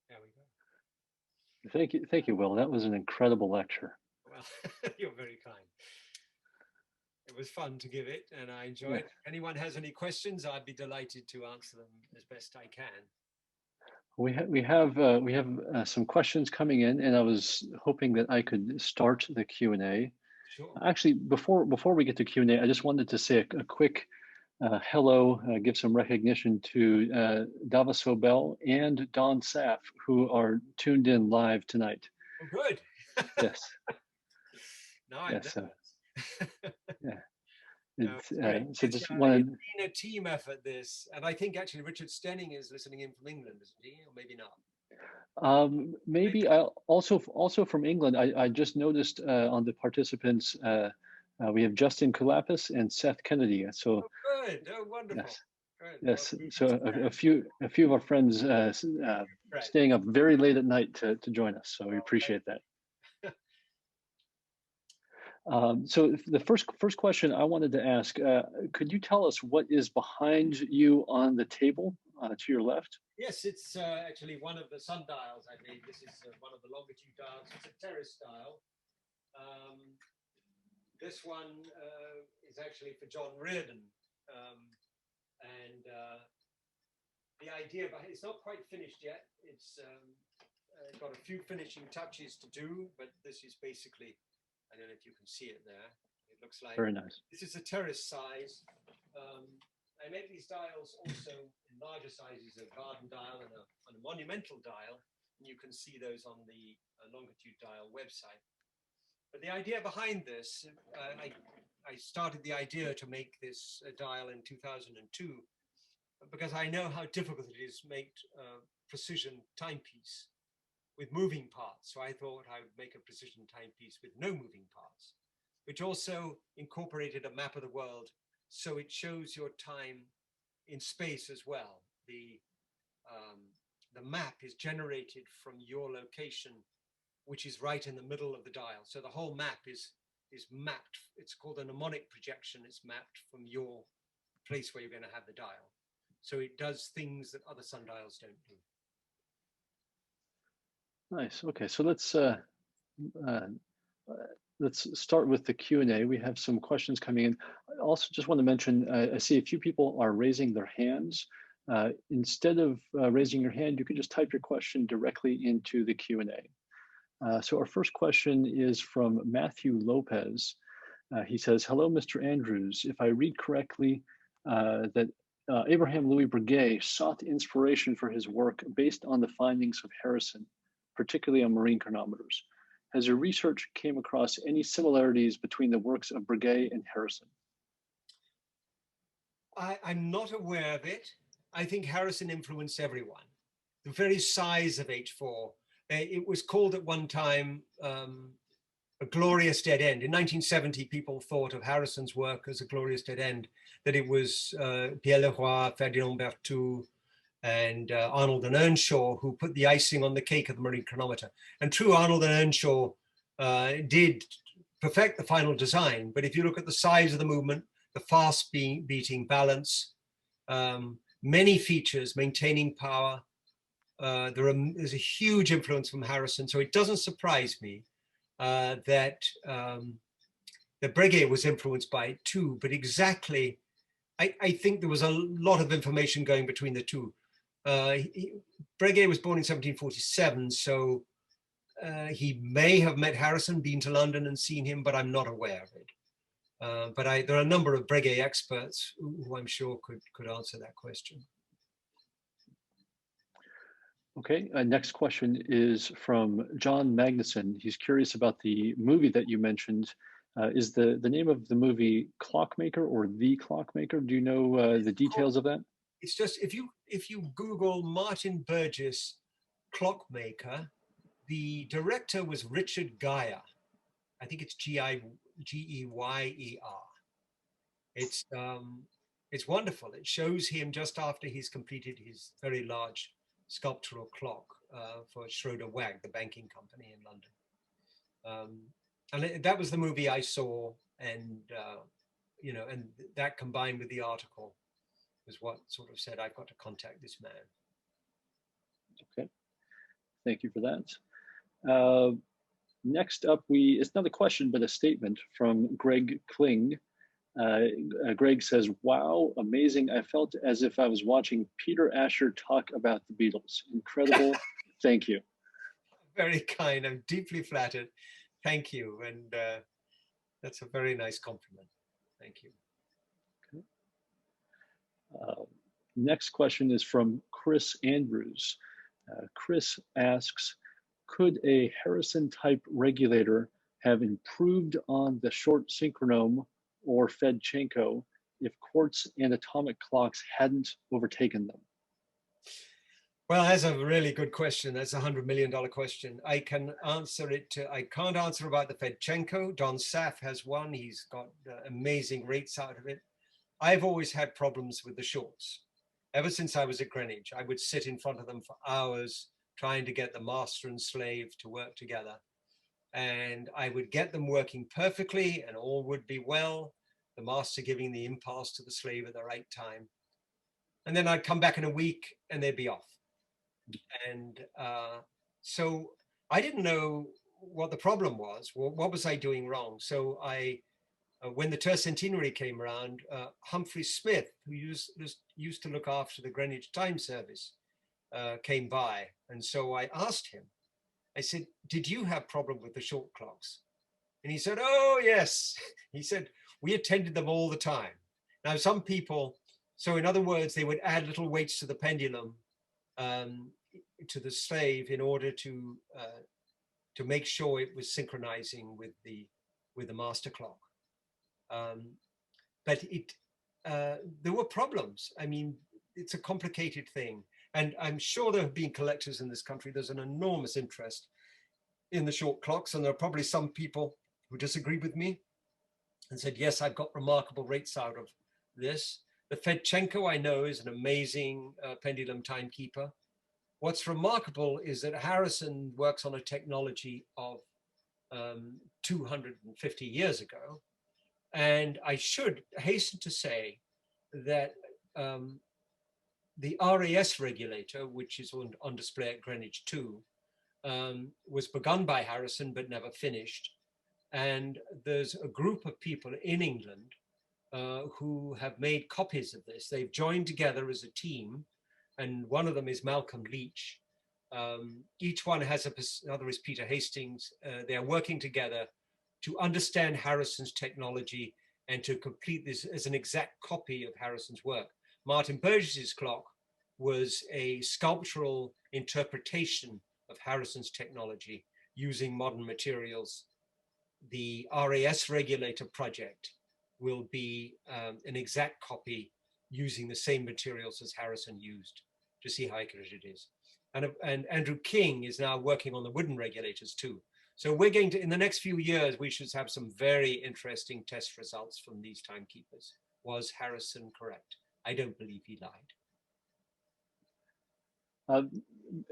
There we go. Thank you, Will. That was an incredible lecture. Well, you're very kind. It was fun to give it, and I enjoyed it. If anyone has any questions, I'd be delighted to answer them as best I can. We have some questions coming in, and I was hoping that I could start the Q&A. Sure. Actually, before we get to Q&A, I just wanted to say a quick hello, give some recognition to Dava Sobel and Don Saff, who are tuned in live tonight. Oh, good. Yes. No, yes. Yeah. So just wanted. It's been a team effort, this, and I think actually Richard Stenning is listening in from England, isn't he? Or maybe not. Maybe also from England. I just noticed on the participants we have Justin Kalapis and Seth Kennedy. So good. Oh, wonderful. Yes. Good. Yes. Well, So a few of our friends staying up very late at night to join us. So we appreciate that. So the first question I wanted to ask, could you tell us what is behind you on the table to your left? Yes, it's actually one of the sundials I made. This is one of the longitude dials. It's a terrace dial. This one is actually for John Reardon. And the idea behind it's not quite finished yet. It's got a few finishing touches to do, but this is basically, I don't know if you can see it there. It looks like very nice. This is a terrace size. I make these dials also in larger sizes, a garden dial and a monumental dial, and you can see those on the longitude dial website. But the idea behind this, I started the idea to make this dial in 2002 because I know how difficult it is to make precision timepiece with moving parts. So I thought I would make a precision timepiece with no moving parts, which also incorporated a map of the world. So it shows your time in space as well. The map is generated from your location, which is right in the middle of the dial. So the whole map is mapped. It's called a mnemonic projection. It's mapped from your place where you're going to have the dial. So it does things that other sundials don't do. Nice. Okay, so let's start with the Q&A. We have some questions coming in. I also just want to mention, I see a few people are raising their hands. Instead of raising your hand, you can just type your question directly into the Q&A. So our first question is from Matthew Lopez. He says, hello, Mr. Andrews. If I read correctly, that Abraham Louis Breguet sought inspiration for his work based on the findings of Harrison, particularly on marine chronometers. Has your research came across any similarities between the works of Breguet and Harrison? I'm not aware of it. I think Harrison influenced everyone. The very size of H4, it was called at one time a glorious dead end. In 1970, people thought of Harrison's work as a glorious dead end, that it was Pierre Leroy, Ferdinand Berthoud, and Arnold and Earnshaw who put the icing on the cake of the marine chronometer. And true, Arnold and Earnshaw did perfect the final design, but if you look at the size of the movement, the fast beating balance, many features, maintaining power, there's a huge influence from Harrison. So it doesn't surprise me that Breguet was influenced by it too, but exactly, I think there was a lot of information going between the two. Breguet was born in 1747, so he may have met Harrison, been to London and seen him, but I'm not aware of it. But there are a number of Breguet experts who I'm sure could answer that question. Okay, next question is from John Magnuson. He's curious about the movie that you mentioned. Is the name of the movie Clockmaker or The Clockmaker? Do you know the details of that? It's just, if you Google Martin Burgess Clockmaker, the director was Richard Geyer. I think it's Geyer. It's wonderful. It shows him just after he's completed his very large sculptural clock for Schroeder Wagg, the banking company in London. And that was the movie I saw, and and that combined with the article was what sort of said, I've got to contact this man. Okay, thank you for that. Next up, it's not a question, but a statement from Greg Kling. Greg says, wow, amazing. I felt as if I was watching Peter Asher talk about the Beatles. Incredible. Thank you. Very kind. I'm deeply flattered. Thank you. And that's a very nice compliment. Thank you. Okay. Next question is from Chris Andrews. Chris asks, could a Harrison type regulator have improved on the short synchrotron or Fedchenko if quartz and atomic clocks hadn't overtaken them? Well, that's a really good question. That's $100 million question. I can answer it. I can't answer about the Fedchenko. Don Saff has one. He's got amazing rates out of it. I've always had problems with the shorts. Ever since I was at Greenwich, I would sit in front of them for hours trying to get the master and slave to work together. And I would get them working perfectly and all would be well, the master giving the impulse to the slave at the right time. And then I'd come back in a week and they'd be off. And so I didn't know what the problem was. What was I doing wrong? So when the tercentenary came around, Humphrey Smith, who used to look after the Greenwich Time Service, came by. And so I asked him, I said, did you have problem with the short clocks? And he said, oh, yes. He said, we attended them all the time. Now, some people, so in other words, they would add little weights to the pendulum, to the slave in order to make sure it was synchronizing with the master clock. But there were problems. I mean, it's a complicated thing. And I'm sure there have been collectors in this country. There's an enormous interest in the short clocks. And there are probably some people who disagree with me and said, yes, I've got remarkable rates out of this. The Fedchenko, I know, is an amazing pendulum timekeeper. What's remarkable is that Harrison works on a technology of 250 years ago. And I should hasten to say that the RAS regulator, which is on display at Greenwich 2, was begun by Harrison but never finished. And there's a group of people in England who have made copies of this. They've joined together as a team, and one of them is Malcolm Leach. Each one has another is Peter Hastings. They are working together to understand Harrison's technology and to complete this as an exact copy of Harrison's work. Martin Burgess's clock was a sculptural interpretation of Harrison's technology using modern materials. The RAS regulator project will be an exact copy using the same materials as Harrison used, to see how accurate it is. And Andrew King is now working on the wooden regulators too. So we're going to, in the next few years, we should have some very interesting test results from these timekeepers. Was Harrison correct? I don't believe he lied.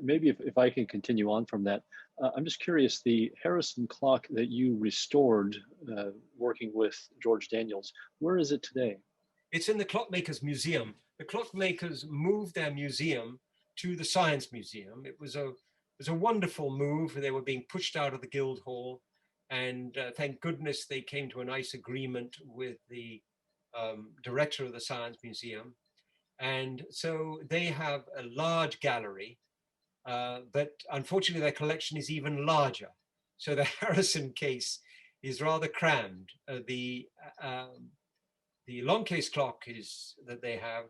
Maybe if I can continue on from that, I'm just curious, the Harrison clock that you restored working with George Daniels, where is it today? It's in the Clockmakers Museum. The clockmakers moved their museum to the Science Museum. It was a wonderful move. They were being pushed out of the Guildhall, and thank goodness they came to a nice agreement with the director of the Science Museum. And so they have a large gallery, but unfortunately their collection is even larger. So the Harrison case is rather crammed. The long case clock that they have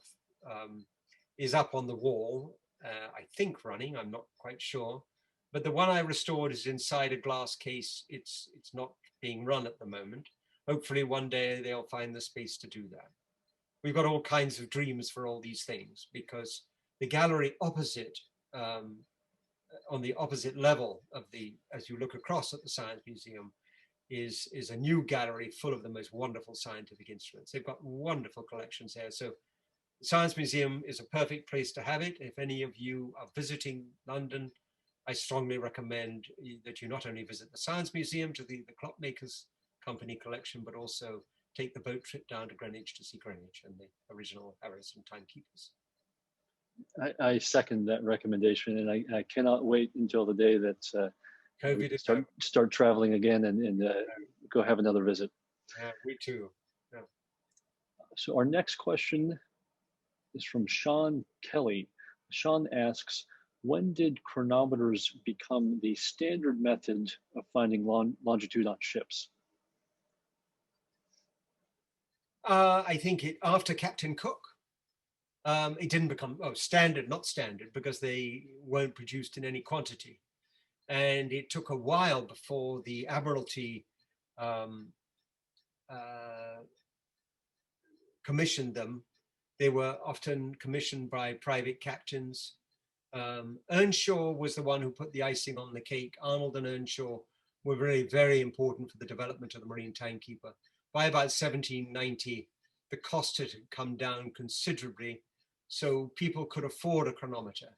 is up on the wall, I think running, I'm not quite sure. But the one I restored is inside a glass case. It's not being run at the moment. Hopefully one day they'll find the space to do that. We've got all kinds of dreams for all these things, because the gallery opposite, on the opposite level of as you look across at the Science Museum, is a new gallery full of the most wonderful scientific instruments. They've got wonderful collections there. So the Science Museum is a perfect place to have it. If any of you are visiting London, I strongly recommend that you not only visit the Science Museum to the Clockmakers Company collection, but also take the boat trip down to Greenwich to see Greenwich and the original Harrison timekeepers. I second that recommendation, and I cannot wait until the day that COVID start traveling again and go have another visit. Yeah, me too. Yeah. So our next question is from Sean Kelly. Sean asks, when did chronometers become the standard method of finding longitude on ships? I think after Captain Cook. It didn't become standard, not standard, because they weren't produced in any quantity. And it took a while before the Admiralty commissioned them. They were often commissioned by private captains. Earnshaw was the one who put the icing on the cake. Arnold and Earnshaw were really very important for the development of the marine timekeeper. By about 1790, the cost had come down considerably, so people could afford a chronometer.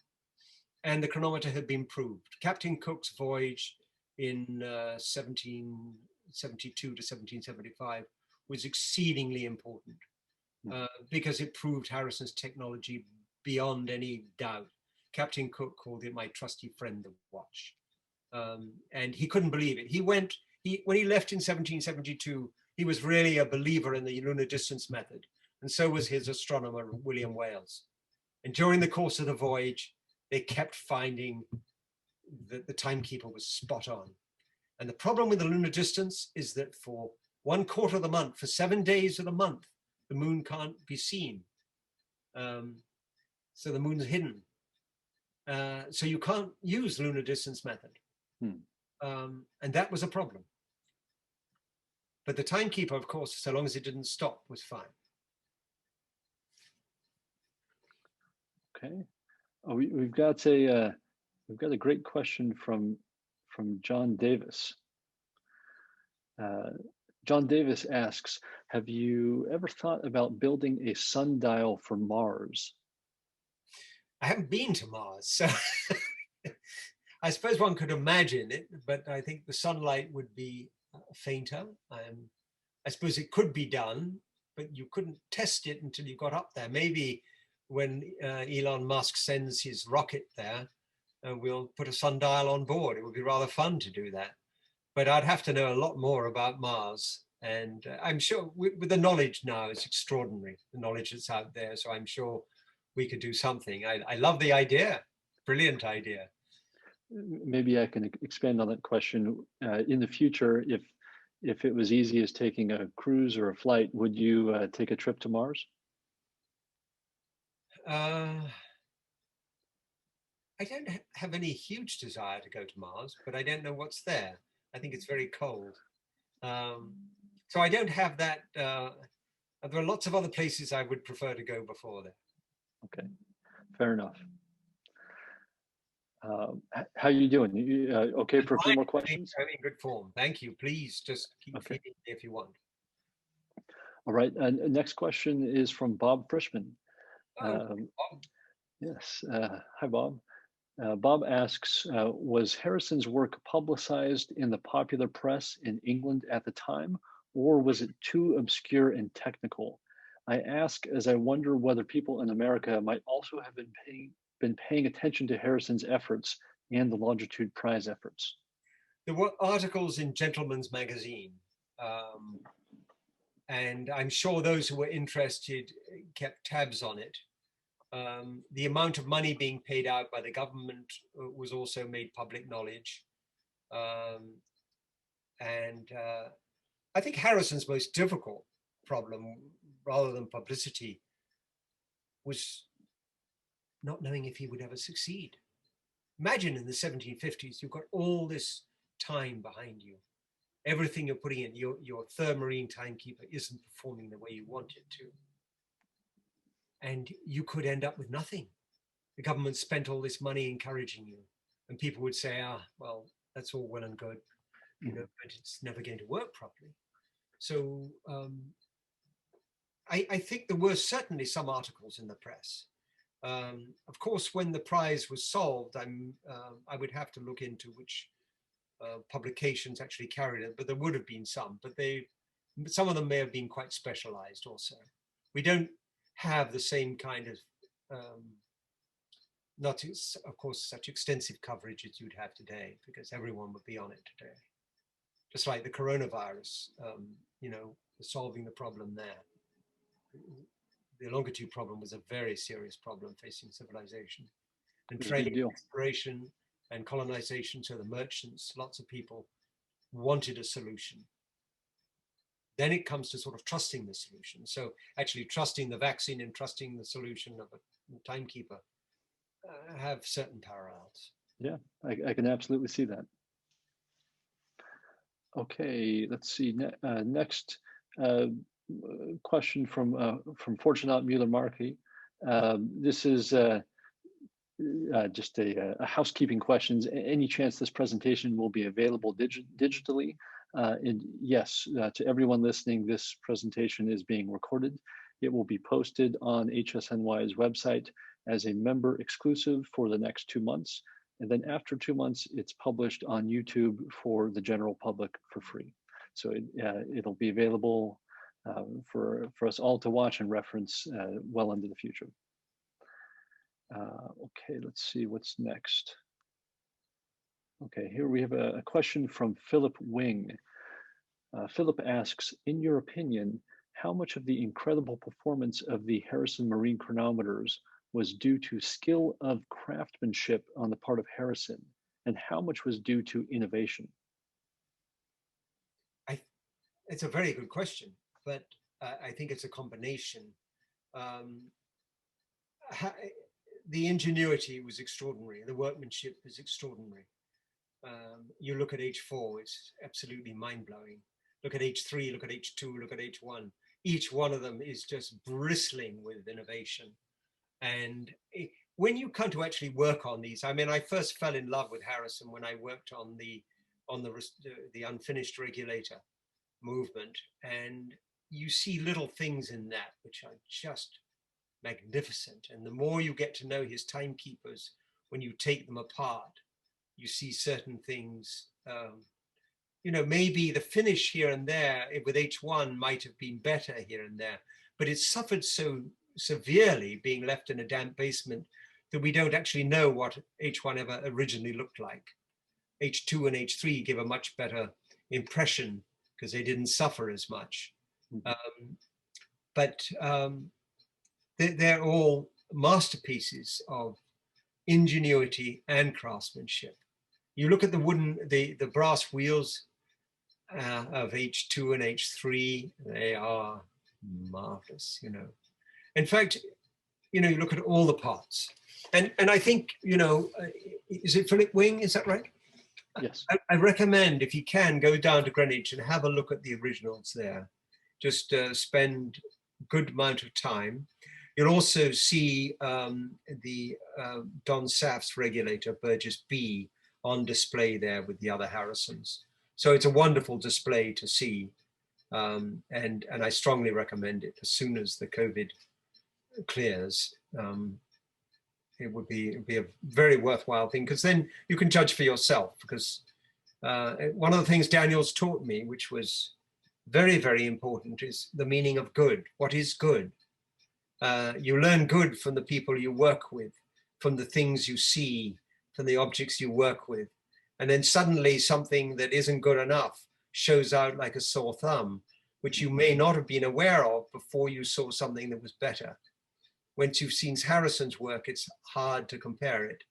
And the chronometer had been proved. Captain Cook's voyage in 1772 to 1775 was exceedingly important because it proved Harrison's technology beyond any doubt. Captain Cook called it my trusty friend, the watch. And he couldn't believe it. When he left in 1772, he was really a believer in the lunar distance method. And so was his astronomer, William Wales. And during the course of the voyage, they kept finding that the timekeeper was spot on. And the problem with the lunar distance is that for 1/4 of the month, for 7 days of the month, the moon can't be seen. So the moon's hidden. So you can't use lunar distance method. And that was a problem. But the timekeeper, of course, so long as it didn't stop, was fine. Okay. Oh, we've got a great question from John Davis. John Davis asks, have you ever thought about building a sundial for Mars? I haven't been to Mars, so I suppose one could imagine it, but I think the sunlight would be fainter. I suppose it could be done, but you couldn't test it until you got up there. Maybe when Elon Musk sends his rocket there, we'll put a sundial on board. It would be rather fun to do that. But I'd have to know a lot more about Mars. And I'm sure with the knowledge now, it's extraordinary, the knowledge that's out there. So I'm sure we could do something. I love the idea. Brilliant idea. Maybe I can expand on that question. In the future, if it was easy as taking a cruise or a flight, would you take a trip to Mars? I don't have any huge desire to go to Mars, but I don't know what's there. I think it's very cold. So I don't have that. There are lots of other places I would prefer to go before there. Okay, fair enough. How you doing? You, okay for a few more questions? I'm in good form. Thank you. Please just keep Okay. feeding me if you want. All right. Next question is from Bob Frischman. Oh, Yes. Hi, Bob. Bob asks, was Harrison's work publicized in the popular press in England at the time, or was it too obscure and technical? I ask as I wonder whether people in America might also have been paying attention to Harrison's efforts and the Longitude Prize efforts. there were articles in Gentleman's Magazine, and I'm sure those who were interested kept tabs on it. The amount of money being paid out by the government was also made public knowledge. And I think Harrison's most difficult problem, rather than publicity, was not knowing if he would ever succeed. Imagine in the 1750s, you've got all this time behind you. Everything you're putting in, your third marine timekeeper isn't performing the way you want it to. And you could end up with nothing. The government spent all this money encouraging you. And people would say, well, that's all well and good, you know, but it's never going to work properly. So I think there were certainly some articles in the press. Of course, when the prize was solved, I would have to look into which publications actually carried it, but there would have been some, but some of them may have been quite specialized also. We don't have the same kind of, not of course such extensive coverage as you'd have today, because everyone would be on it today. Just like the coronavirus, you know, solving the problem there. The longitude problem was a very serious problem facing civilization. And trade, exploration, and colonization, so the merchants, lots of people wanted a solution. Then it comes to sort of trusting the solution. So actually trusting the vaccine and trusting the solution of a timekeeper have certain parallels. Yeah, I can absolutely see that. Okay, let's see. Next question from Fortunat Mueller-Markey. This is just a housekeeping questions. Any chance this presentation will be available digitally? And yes, to everyone listening, this presentation is being recorded. It will be posted on HSNY's website as a member exclusive for the next 2 months. And then after 2 months, it's published on YouTube for the general public for free. So it'll be available for us all to watch and reference well into the future. Okay, let's see what's next. Okay, here we have a question from Philip Wing. Philip asks, in your opinion, how much of the incredible performance of the Harrison marine chronometers was due to skill of craftsmanship on the part of Harrison, and how much was due to innovation? It's a very good question, but I think it's a combination. The ingenuity was extraordinary. The workmanship is extraordinary. You look at H4, it's absolutely mind-blowing. Look at H3, look at H2, look at H1. Each one of them is just bristling with innovation. And when you come to actually work on these, I mean, I first fell in love with Harrison when I worked on the unfinished regulator movement, and you see little things in that which are just magnificent. And the more you get to know his timekeepers, when you take them apart, you see certain things. You know, maybe the finish here and there with H1 might have been better here and there, but it suffered so severely being left in a damp basement that we don't actually know what H1 ever originally looked like. H2 and H3 give a much better impression because they didn't suffer as much. But they're all masterpieces of ingenuity and craftsmanship. You look at the wooden, the brass wheels of H2 and H3, they are marvelous, you know. In fact, you know, you look at all the parts. And I think, you know, is it Philip Wing? Is that right? Yes. I recommend, if you can, go down to Greenwich and have a look at the originals there. Just spend a good amount of time. You'll also see the Don Saff's regulator, Burgess B, on display there with the other Harrisons. So it's a wonderful display to see. And I strongly recommend it as soon as the COVID clears. It would be a very worthwhile thing, because then you can judge for yourself. Because one of the things Daniel's taught me, which was very, very important, is the meaning of good. What is good? You learn good from the people you work with, from the things you see, from the objects you work with. And then suddenly something that isn't good enough shows out like a sore thumb, which you may not have been aware of before you saw something that was better. Once you've seen Harrison's work, it's hard to compare it.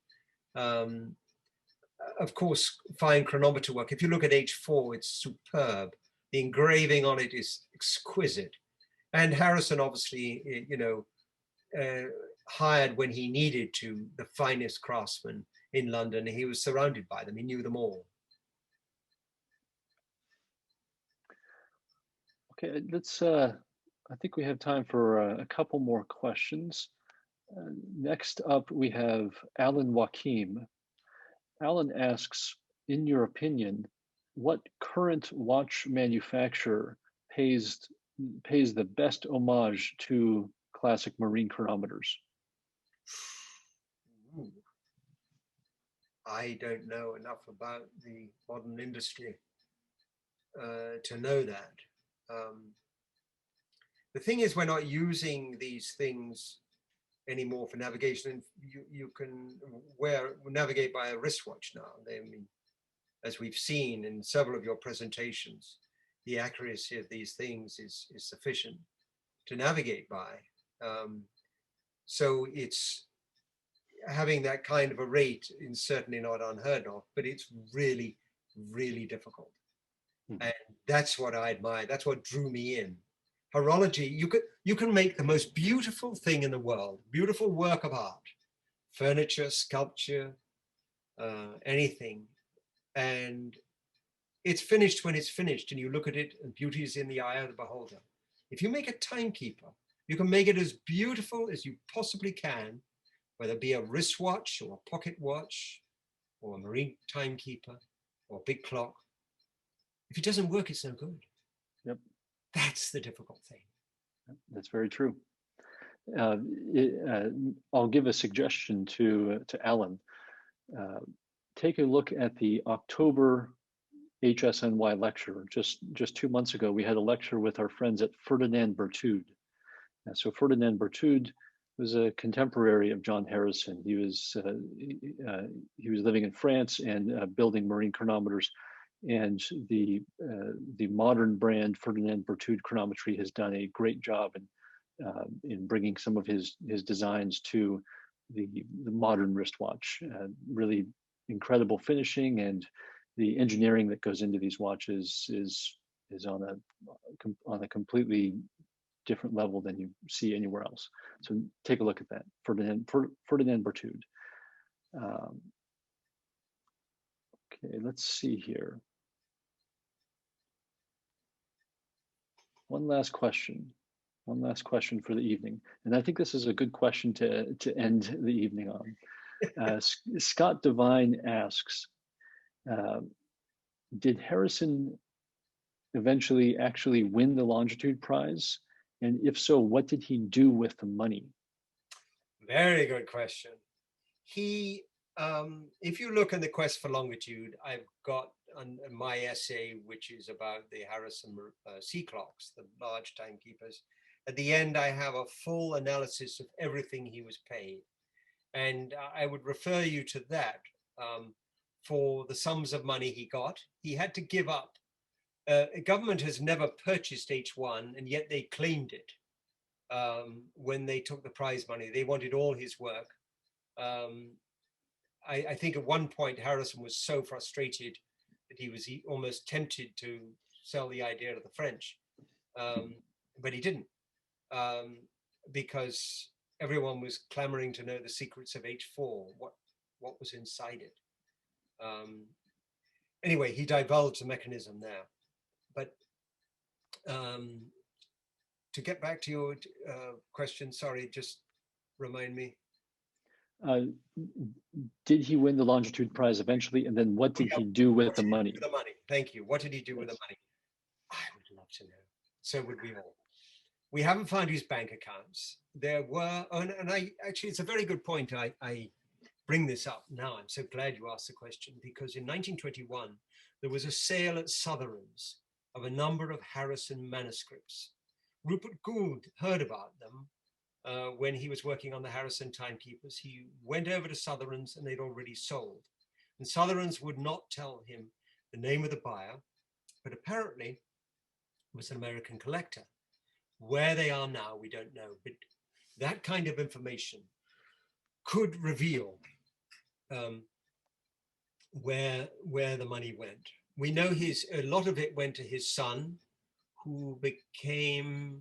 Of course, fine chronometer work. If you look at H4, it's superb. The engraving on it is exquisite. And Harrison obviously, you know, hired when he needed to the finest craftsmen in London. He was surrounded by them. He knew them all. Okay, let's. I think we have time for a couple more questions. Next up, we have Alan Joachim. Alan asks, in your opinion, what current watch manufacturer pays the best homage to classic marine chronometers? I don't know enough about the modern industry to know that. The thing is, we're not using these things anymore for navigation. You can navigate by a wristwatch now. I mean, as we've seen in several of your presentations, the accuracy of these things is sufficient to navigate by. So it's having that kind of a rate is certainly not unheard of, but it's really, really difficult. Mm-hmm. And that's what I admire. That's what drew me in. Horology, you can make the most beautiful thing in the world, beautiful work of art, furniture, sculpture, anything. And it's finished when it's finished, and you look at it and beauty is in the eye of the beholder. If you make a timekeeper, you can make it as beautiful as you possibly can, whether it be a wristwatch or a pocket watch or a marine timekeeper or a big clock. If it doesn't work, it's no good. Yep. That's the difficult thing. That's very true. I'll give a suggestion to Alan. Take a look at the October HSNY lecture. Just 2 months ago, we had a lecture with our friends at Ferdinand Berthoud. So Ferdinand Berthoud was a contemporary of John Harrison. He was living in France and building marine chronometers. And the modern brand Ferdinand Berthoud Chronometry has done a great job in bringing some of his designs to the modern wristwatch. Really incredible finishing, and the engineering that goes into these watches is on a completely different level than you see anywhere else. So take a look at that, Ferdinand Berthoud. Okay, let's see here. One last question for the evening. And I think this is a good question to end the evening on. Scott Devine asks, did Harrison eventually actually win the Longitude Prize? And if so, what did he do with the money? Very good question. He, if you look in the Quest for Longitude, I've got my essay, which is about the Harrison sea clocks, the large timekeepers. At the end, I have a full analysis of everything he was paid. And I would refer you to that for the sums of money he got. He had to give up. Government has never purchased H1, and yet they claimed it when they took the prize money. They wanted all his work. I think at one point Harrison was so frustrated that he was almost tempted to sell the idea to the French, but he didn't, because everyone was clamoring to know the secrets of H4, what was inside it. Anyway, he divulged the mechanism there. But to get back to your question, sorry, just remind me. Did he win the Longitude Prize eventually? And then what did he do with the money? The money. Thank you. What did he do with the money? I would love to know. So would we all. We haven't found his bank accounts. There were, and I actually, it's a very good point. I bring this up now. I'm so glad you asked the question, because in 1921, there was a sale at Sotheran's of a number of Harrison manuscripts. Rupert Gould heard about them when he was working on the Harrison Timekeepers. He went over to Sotheran's and they'd already sold. And Sotheran's would not tell him the name of the buyer, but apparently it was an American collector. Where they are now, we don't know, but that kind of information could reveal where the money went. We know a lot of it went to his son, who became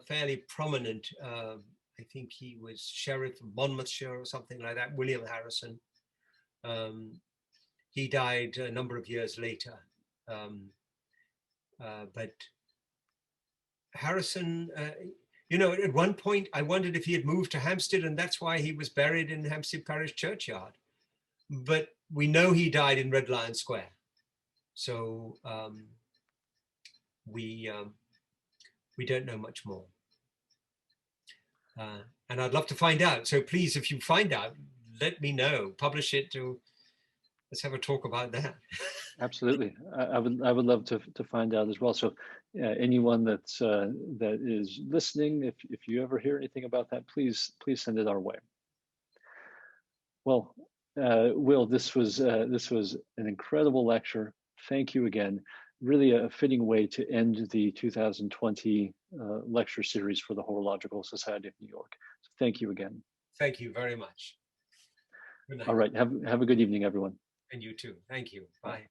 fairly prominent. I think he was sheriff of Monmouthshire or something like that, William Harrison. He died a number of years later. But Harrison, at one point I wondered if he had moved to Hampstead and that's why he was buried in Hampstead Parish Churchyard. But we know he died in Red Lion Square. So we don't know much more. And I'd love to find out. So please, if you find out, let me know, publish it let's have a talk about that. Absolutely. I would love to find out as well. So anyone that is listening, if you ever hear anything about that, please send it our way. Well, Will, this was an incredible lecture. Thank you again. Really a fitting way to end the 2020 lecture series for the Horological Society of New York. So thank you again. Thank you very much. Good night. All right. Have a good evening, everyone. And you too. Thank you. Bye.